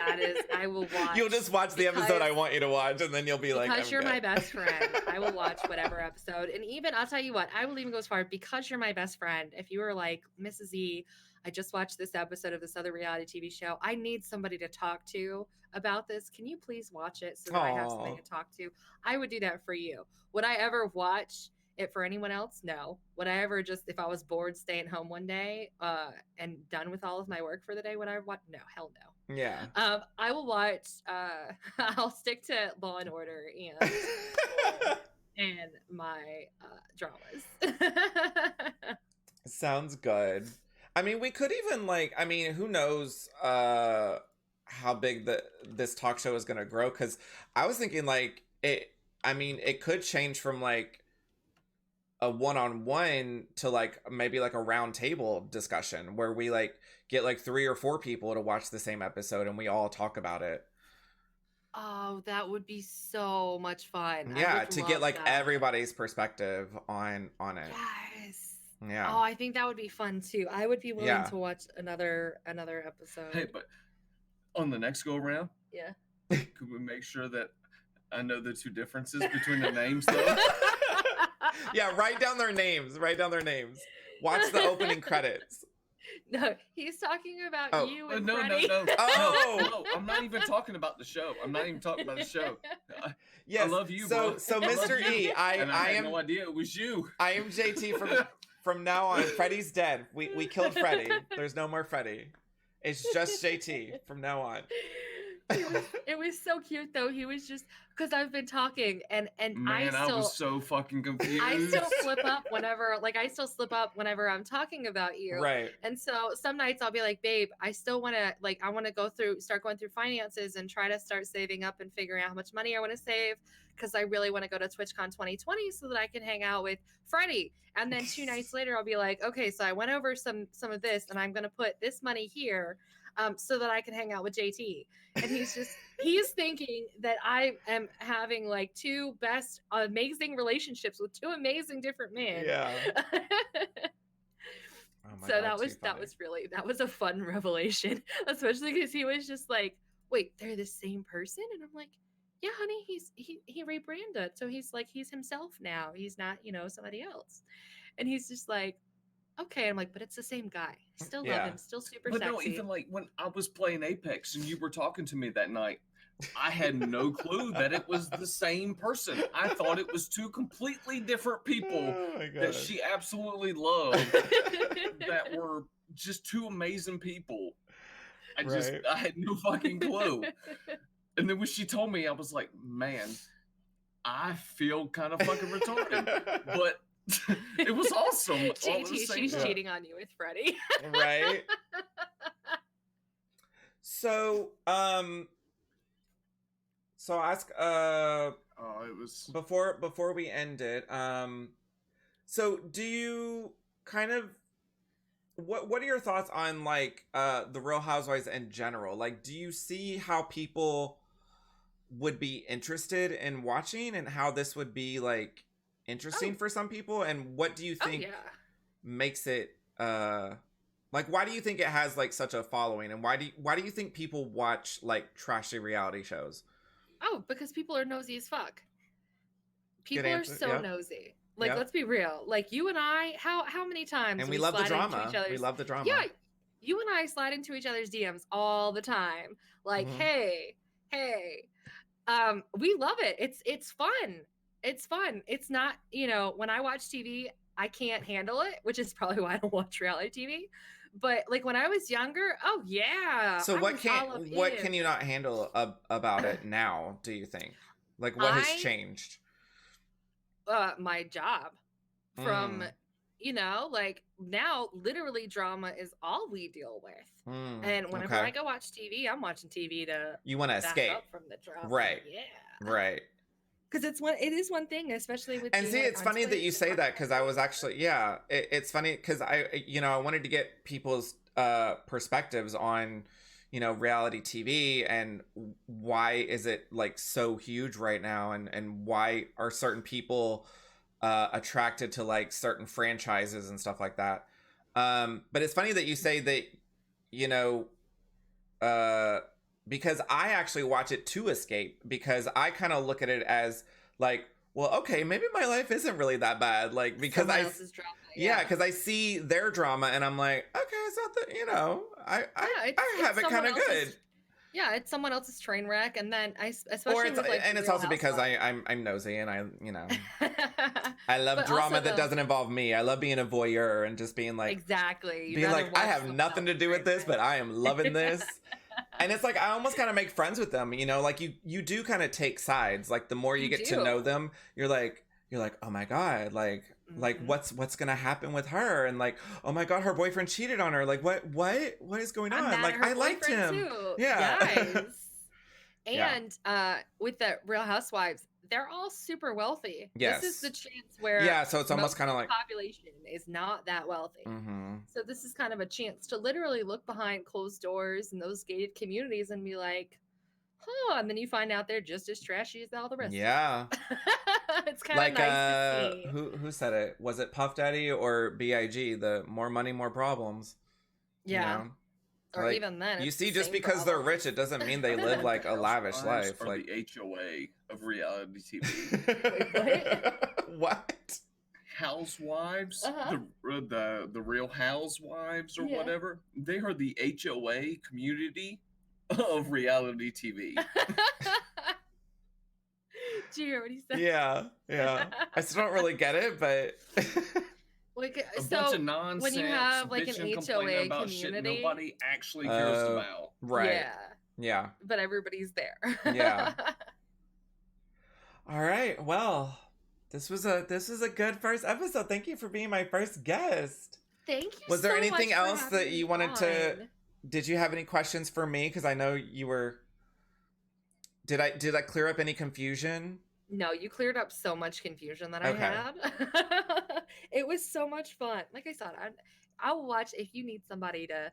that is, I will watch. You'll just watch the episode I want you to watch, and then you'll be like, because you're good. my best friend, I will watch whatever episode. And even, I'll tell you what, I will even go as far, because you're my best friend. If you were like, Mrs. E, I just watched this episode of this other reality TV show, I need somebody to talk to about this. Can you please watch it so that I have somebody to talk to? I would do that for you. Would I ever watch it for anyone else? No. Would I ever just, if I was bored staying home one day and done with all of my work for the day, would I watch? No, hell no. Yeah. I will watch, I'll stick to Law and Order and my dramas. Sounds good. I mean, we could even like, I mean, who knows how big this talk show is going to grow, because I was thinking like it could change from like a one-on-one to like maybe like a round table discussion where we like get like 3 or 4 people to watch the same episode and we all talk about it. Oh, that would be so much fun. Yeah, to get like everybody's perspective on it. Yes. Yeah. Oh, I think that would be fun too. I would be willing to watch another episode. Hey, but on the next go around, yeah, could we make sure that I know the 2 differences between the names though? Yeah, write down their names. Watch the opening credits. No, he's talking about you and Freddie. No. Oh, no, I'm not even talking about the show. Yes. I love you, so, bro. So Mr. E, I had am no idea it was you. I am JT from now on. Freddie's dead. We killed Freddie. There's no more Freddie. It's just JT from now on. It was so cute though. He was just, because I've been talking and Man, I was so fucking confused. I still slip up whenever I'm talking about you. Right. And so some nights I'll be like, babe, I still want to I want to start going through finances and try to start saving up and figuring out how much money I want to save, because I really want to go to TwitchCon 2020 so that I can hang out with Freddie. And then 2 nights later I'll be like, okay, so I went over some of this and I'm going to put this money here so that I can hang out with JT. And he's thinking that I am having like 2 best amazing relationships with 2 amazing different men. Yeah. Oh so God, that was a fun revelation, especially because he was just like, wait, they're the same person? And I'm like, yeah, honey, he rebranded, so he's like, he's himself now, he's not somebody else. And he's just like, okay. I'm like, but it's the same guy. Still love him. Still super sexy. But no, even like when I was playing Apex and you were talking to me that night, I had no clue that it was the same person. I thought it was 2 completely different people that she absolutely loved that were just 2 amazing people. I had no fucking clue. And then when she told me, I was like, man, I feel kind of fucking retarded. But it was awesome. She's cheating on you with Freddie. Right. So, so ask, it was before we end it, so do you kind of, what are your thoughts on like, the Real Housewives in general? Like, do you see how people would be interested in watching and how this would be like interesting for some people? And what do you think makes it, like, why do you think it has like such a following, and why do you think people watch like trashy reality shows? Oh, because people are nosy as fuck. People are so nosy. Like, Yep. let's be real. Like, you and I, how many times And do we love the slide into drama. each other's We love the drama. Yeah, you and I slide into each other's DMs all the time. Like, Mhm. hey. We love it. It's fun. It's fun. It's not, when I watch TV, I can't handle it, which is probably why I don't watch reality TV. But like when I was younger, oh yeah. So I what was can all up what can in. you not handle about it now, do you think? Like what has I changed? my job from Mm. like now literally drama is all we deal with. And whenever Okay. I go watch TV, I'm watching TV to You want to back escape. up from the drama. Right. Yeah. Right. Because it is one thing, especially with And being see, on a it's funny that you contemplative say that because I was partner. actually, it's funny because I wanted to get people's perspectives on, reality TV and why is it like so huge right now and why are certain people attracted to like certain franchises and stuff like that. But it's funny that you say that, you know, uh, because I actually watch it to escape because I kind of look at it as like, well, okay, maybe my life isn't really that bad. Like, because Someone else's drama. yeah, because I see their drama and I'm like, okay, it's not that, I have it kind of good. Yeah, it's someone else's train wreck, and then especially with like and it's also because I'm nosy and I love But drama also, that though, doesn't involve me. I love being a voyeur and just being like, exactly. You'd being rather like, I watch have someone nothing to else's do with train this, but wreck. I am loving this. And it's like I almost kind of make friends with them, like you do kind of take sides. Like the more you get to know them, you're like, oh my God, like what's gonna happen with her? And like, oh my God, her boyfriend cheated on her. Like what is going on? I'm mad Like at her I liked him. too. Yeah. Yes. Yeah. And with the Real Housewives, they're all super wealthy. Yes. This is the chance where yeah, so it's almost most kind of of the like population is not that wealthy. mm-hmm. So this is kind of a chance to literally look behind closed doors in those gated communities and be like, huh, and then you find out they're just as trashy as all the rest. Yeah. It's kind Like of nice to see. who said it? Was it Puff Daddy or BIG? The more money, more problems. Yeah. You know? Or like, even then, you it's see, the just same because they're problem. rich, it doesn't mean they live like a lavish life. Or Like the HOA of reality TV. Wait, what? Housewives, Uh-huh. the Real Housewives or Yeah. whatever. They are the HOA community of reality TV. Do you hear what he said? Yeah. I still don't really get it, but Like, A so bunch of nonsense. when you have like an bitching, HOA complaining about shit community, nobody actually cares about. right. Yeah, but everybody's there. Yeah. All right. Well, this was a good first episode. Thank you for being my first guest. Thank you. Was there so anything much for else having that you me wanted to? on. Did you have any questions for me? Because I know you were. Did I clear up any confusion? No, you cleared up so much confusion that I Okay. had. It was so much fun. Like I said, I will watch if you need somebody to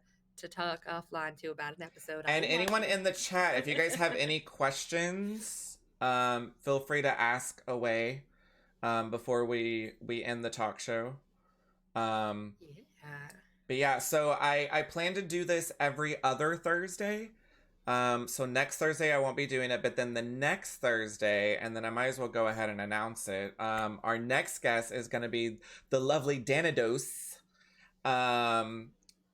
talk offline to about an episode. And I will watch anyone it. in the chat, if you guys have any questions, feel free to ask away before we end the talk show. Yeah. But yeah, so I plan to do this every other Thursday. So next Thursday I won't be doing it, but then the next Thursday, and then I might as well go ahead and announce it. Our next guest is going to be the lovely Danados.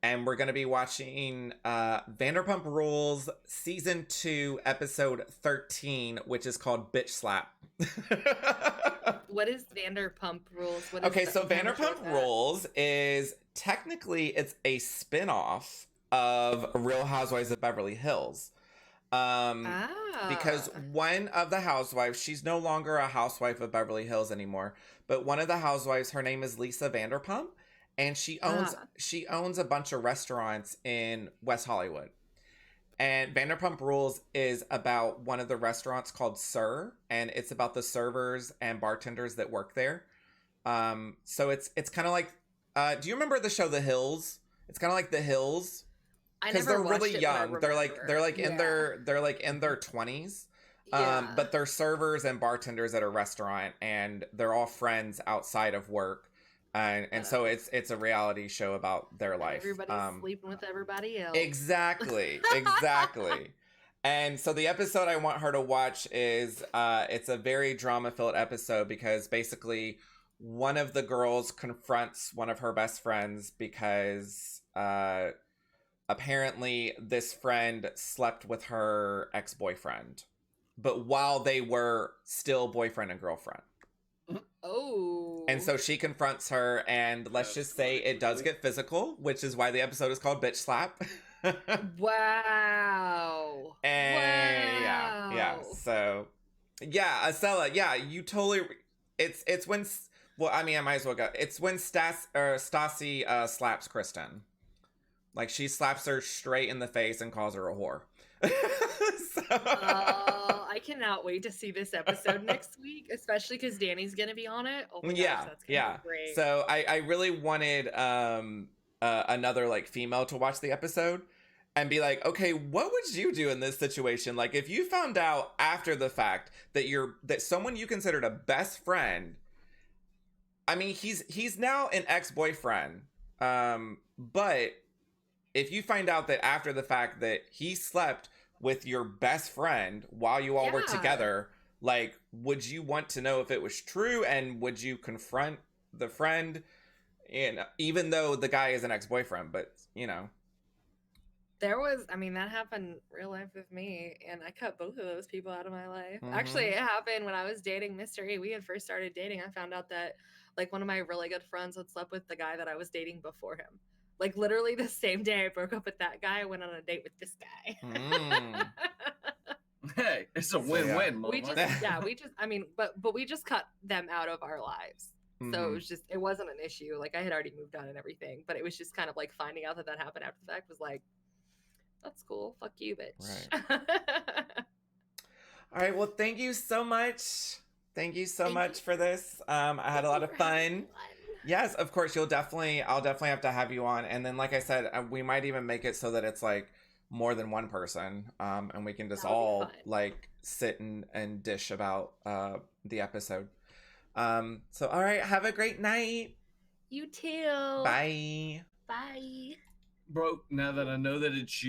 And we're going to be watching Vanderpump Rules Season 2, Episode 13, which is called Bitch Slap. What is Vanderpump Rules? Okay, so Vanderpump Rules is technically it's a spin-off of Real Housewives of Beverly Hills. Because one of the housewives, she's no longer a housewife of Beverly Hills anymore, but one of the housewives, her name is Lisa Vanderpump, and she owns a bunch of restaurants in West Hollywood. And Vanderpump Rules is about one of the restaurants called Sir, and it's about the servers and bartenders that work there. So it's kind of like, do you remember the show The Hills? It's kind of like The Hills. Because they're really young. They're like in their 20s. But they're servers and bartenders at a restaurant, and they're all friends outside of work. And so it's a reality show about their life. Everybody's sleeping with everybody else. Exactly. And so the episode I want her to watch is it's a very drama-filled episode because basically one of the girls confronts one of her best friends because apparently this friend slept with her ex-boyfriend, but while they were still boyfriend and girlfriend. Oh. And so she confronts her, and let's just say it does get physical, which is why the episode is called Bitch Slap. Wow. And Wow. yeah. So yeah, Acela, yeah, you totally. It's when. Well, I mean, I might as well go. It's when Stassi slaps Kristen. Like, she slaps her straight in the face and calls her a whore. I cannot wait to see this episode next week, especially because Danny's gonna be on it. Oh my gosh, that's gonna be great. So I really wanted another like female to watch the episode and be like, okay, what would you do in this situation? Like, if you found out after the fact that someone you considered a best friend, I mean, he's now an ex-boyfriend, but if you find out that after the fact that he slept with your best friend while you all were together, like, would you want to know if it was true, and would you confront the friend? And even though the guy is an ex-boyfriend, but you know, that happened real life with me, and I cut both of those people out of my life. Actually, it happened when I was dating Mr. E. We had first started dating. I found out that like one of my really good friends had slept with the guy that I was dating before him. Like, literally the same day I broke up with that guy, I went on a date with this guy. Hey, it's a win-win. We just we just cut them out of our lives. So it wasn't an issue. Like, I had already moved on and everything, but it was just kind of like finding out that happened after the fact was like, that's cool. Fuck you, bitch. Right. All right. Well, thank you so much. Thank you so much for this. I had a lot of fun. Yes, of course. I'll definitely have to have you on. And then, like I said, we might even make it so that it's like more than one person. And we can just all like sit and dish about the episode. So, all right. Have a great night. You too. Bye. Bye. Bro, now that I know that it's you.